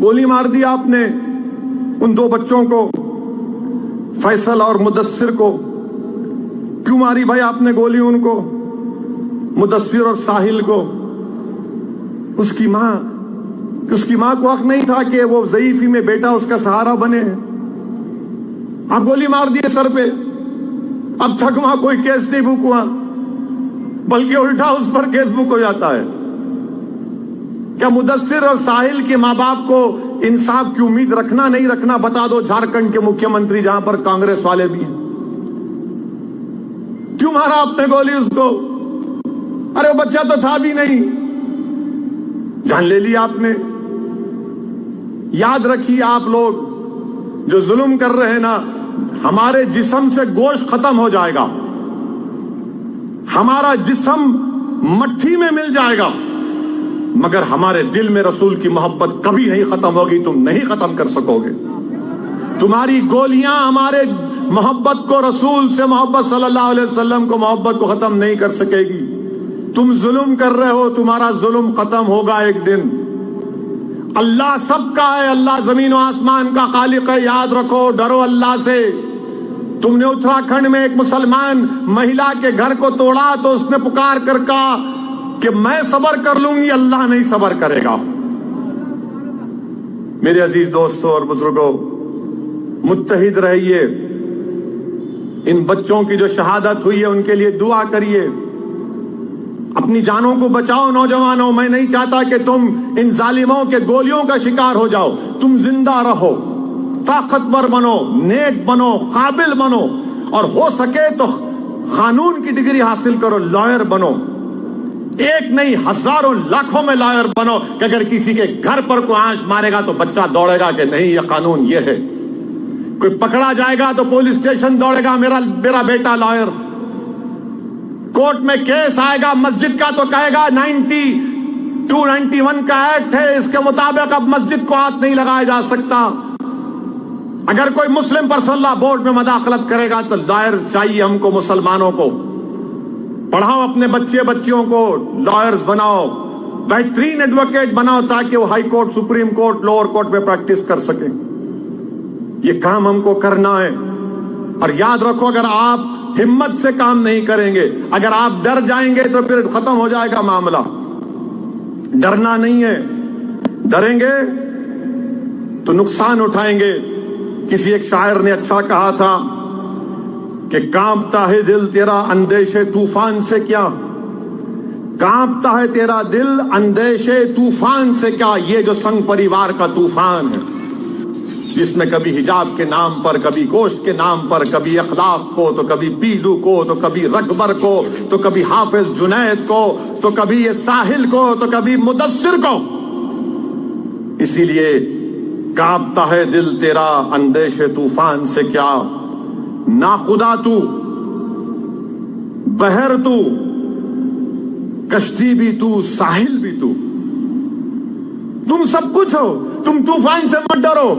S2: گولی مار دی آپ نے ان دو بچوں کو، فیصل اور مدثر کو۔ کیوں ماری بھائی آپ نے گولی ان کو، مدثر اور ساحل کو؟ اس کی ماں کو حق نہیں تھا کہ وہ ضعیفی میں بیٹا اس کا سہارا بنے؟ آپ گولی مار دیے سر پہ، اب تک وہاں کوئی کیس نہیں بک ہوا، بلکہ الٹا اس پر کیس بک ہو جاتا ہے۔ کیا مدثر اور ساحل کے ماں باپ کو انصاف کی امید رکھنا نہیں رکھنا بتا دو، جھارکھنڈ کے مکھیہ منتری جہاں پر کانگریس والے بھی ہیں۔ کیوں مارا آپ نے گولی اس کو؟ ارے وہ بچہ تو تھا بھی نہیں، جان لے لی آپ نے۔ یاد رکھیے آپ لوگ جو ظلم کر رہے ہیں نا، ہمارے جسم سے گوشت ختم ہو جائے گا، ہمارا جسم مٹھی میں مل جائے گا، مگر ہمارے دل میں رسول کی محبت کبھی نہیں ختم ہوگی، تم نہیں ختم کر سکو گے۔ تمہاری گولیاں ہمارے محبت کو، رسول سے محبت صلی اللہ علیہ وسلم کو محبت کو ختم نہیں کر سکے گی۔ تم ظلم کر رہے ہو، تمہارا ظلم ختم ہوگا ایک دن۔ اللہ سب کا ہے، اللہ زمین و آسمان کا خالق ہے، یاد رکھو، ڈرو اللہ سے۔ تم نے اتراکھنڈ میں ایک مسلمان مہیلا کے گھر کو توڑا تو اس نے پکار کر کہا کہ میں صبر کر لوں گی، اللہ نہیں صبر کرے گا۔ میرے عزیز دوستوں اور بزرگوں، متحد رہیے، ان بچوں کی جو شہادت ہوئی ہے ان کے لیے دعا کریے، اپنی جانوں کو بچاؤ۔ نوجوانوں، میں نہیں چاہتا کہ تم ان ظالموں کے گولیوں کا شکار ہو جاؤ، تم زندہ رہو، طاقتور بنو, نیک بنو, قابل بنو, اور ہو سکے تو قانون کی ڈگری حاصل کرو, لائر بنو. ایک نہیں, ہزاروں لاکھوں میں لائر بنو کہ اگر کسی کے گھر پر کوئی آنچ مارے گا تو بچہ دوڑے گا کہ نہیں یہ قانون یہ ہے. کوئی پکڑا جائے گا تو پولیس اسٹیشن دوڑے گا میرا بیٹا لائر. کورٹ میں کیس آئے گا مسجد کا تو کہے گا 9291 کا ایکٹ ہے, اس کے مطابق اب مسجد کو ہاتھ نہیں لگایا جا سکتا. اگر کوئی مسلم پرسنل لا بورڈ میں مداخلت کرے گا تو لائر چاہیے ہم کو. مسلمانوں کو پڑھاؤ, اپنے بچیوں کو لائرز بناؤ, بہترین ایڈوکیٹ بناؤ تاکہ وہ high court, supreme court, lower court میں پریکٹس کر سکیں. یہ کام ہم کو کرنا ہے. اور یاد رکھو, اگر آپ ہمت سے کام نہیں کریں گے, اگر آپ ڈر جائیں گے تو پھر ختم ہو جائے گا معاملہ. ڈرنا نہیں ہے, ڈریں گے تو نقصان اٹھائیں گے. کسی ایک شاعر نے اچھا کہا تھا کہ کانپتا ہے دل تیرا اندیشے طوفان سے کیا, کانپتا ہے تیرا دل اندیشے طوفان سے کیا. یہ جو سنگ پریوار کا طوفان ہے, جس میں کبھی حجاب کے نام پر, کبھی گوشت کے نام پر, کبھی اخلاق کو, تو کبھی پیلو کو, تو کبھی رکبر کو, تو کبھی حافظ جنید کو, تو کبھی یہ ساحل کو, تو کبھی مدثر کو. اسی لیے کانپتا ہے دل تیرا اندیشے طوفان سے کیا, ناخدا تو, بحر تو, کشتی بھی تو, ساحل بھی تو. تم سب کچھ ہو, تم طوفان سے مت ڈرو.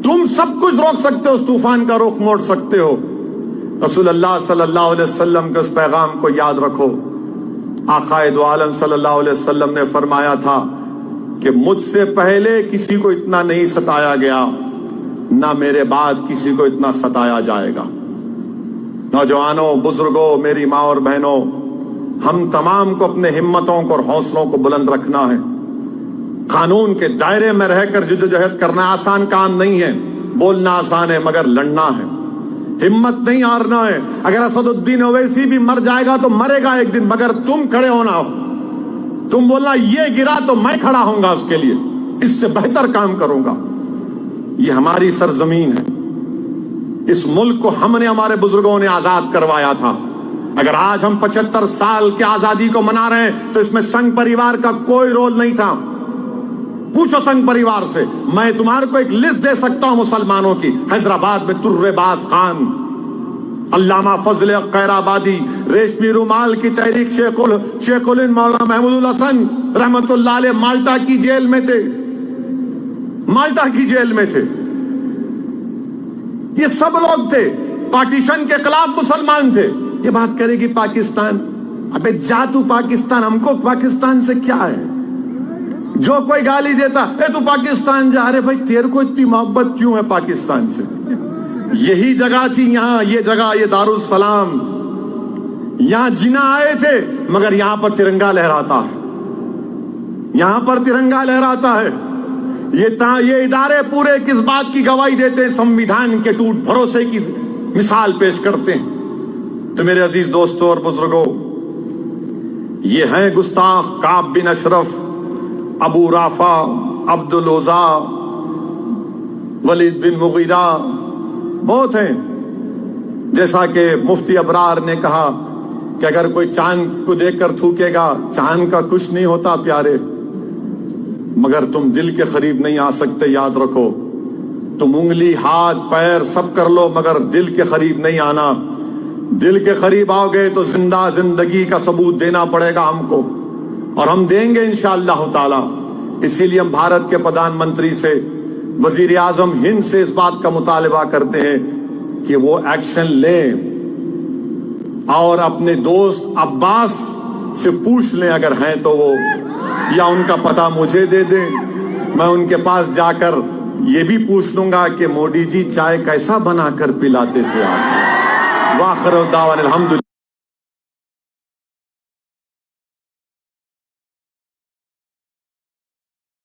S2: تم سب کچھ روک سکتے ہو, اس طوفان کا رخ موڑ سکتے ہو. رسول اللہ صلی اللہ علیہ وسلم کے اس پیغام کو یاد رکھو. آقا دو عالم صلی اللہ علیہ وسلم نے فرمایا تھا کہ مجھ سے پہلے کسی کو اتنا نہیں ستایا گیا, نہ میرے بعد کسی کو اتنا ستایا جائے گا. نوجوانوں, بزرگوں, میری ماں اور بہنوں, ہم تمام کو اپنے ہمتوں کو اور حوصلوں کو بلند رکھنا ہے. قانون کے دائرے میں رہ کر جدوجہد کرنا آسان کام نہیں ہے. بولنا آسان ہے مگر لڑنا ہے. ہمت نہیں ہارنا ہے. اگر اسد الدین اویسی بھی مر جائے گا تو مرے گا ایک دن, مگر تم کھڑے ہونا, تم بولنا یہ گرا تو میں کھڑا ہوں گا اس کے لیے, اس سے بہتر کام کروں گا. یہ ہماری سرزمین ہے. اس ملک کو ہم نے, ہمارے بزرگوں نے آزاد کروایا تھا. اگر آج ہم 75 سال کی آزادی کو منا رہے ہیں تو اس میں سنگ پریوار کا کوئی رول نہیں تھا. پوچھو سنگ پریوار سے, میں تمہارے کو ایک لسٹ دے سکتا ہوں مسلمانوں کی. حیدرآباد میں تر باز خان, علامہ فضل خیر آبادی, ریشمی رومال کی تحریک شیخ الہند مولانا محمود الحسن رحمت اللہ علیہ مالٹا کی جیل میں تھے, مالٹا کی جیل میں تھے. یہ سب لوگ تھے, پارٹیشن کے خلاف مسلمان تھے. یہ بات کرے گی پاکستان, ابے جا تو پاکستان, ہم کو پاکستان سے کیا ہے. جو کوئی گالی دیتا اے تو پاکستان جا رہے, بھائی تیرے کو اتنی محبت کیوں ہے پاکستان سے. یہی جگہ تھی یہاں, یہ جگہ, یہ دارالسلام, یہاں جناح آئے تھے مگر یہاں پر ترنگا لہراتا ہے, یہاں پر ترنگا لہراتا ہے. یہ ادارے پورے کس بات کی گواہی دیتے ہیں, سمویدھان کے ٹوٹ بھروسے کی مثال پیش کرتے ہیں. تو میرے عزیز دوستوں اور بزرگوں, یہ ہیں گستاخ کعب بن اشرف, ابو رافع, عبد العزا, ولید بن مغیرہ, بہت ہیں. جیسا کہ مفتی ابرار نے کہا کہ اگر کوئی چاند کو دیکھ کر تھوکے گا, چاند کا کچھ نہیں ہوتا پیارے, مگر تم دل کے قریب نہیں آ سکتے. یاد رکھو, تم انگلی, ہاتھ, پیر سب کر لو مگر دل کے قریب نہیں آنا. دل کے قریب آؤ گے تو زندہ زندگی کا ثبوت دینا پڑے گا ہم کو, اور ہم دیں گے انشاءاللہ تعالی. اسی لیے ہم بھارت کے پردھان منتری سے, وزیر اعظم ہند سے اس بات کا مطالبہ کرتے ہیں کہ وہ ایکشن لیں, اور اپنے دوست عباس سے پوچھ لیں اگر ہیں تو وہ, یا ان کا پتہ مجھے دے دیں, میں ان کے پاس جا کر یہ بھی پوچھ لوں گا کہ مودی جی چائے کیسا بنا کر پلاتے تھے آپ. واخر دعوانا الحمدللہ.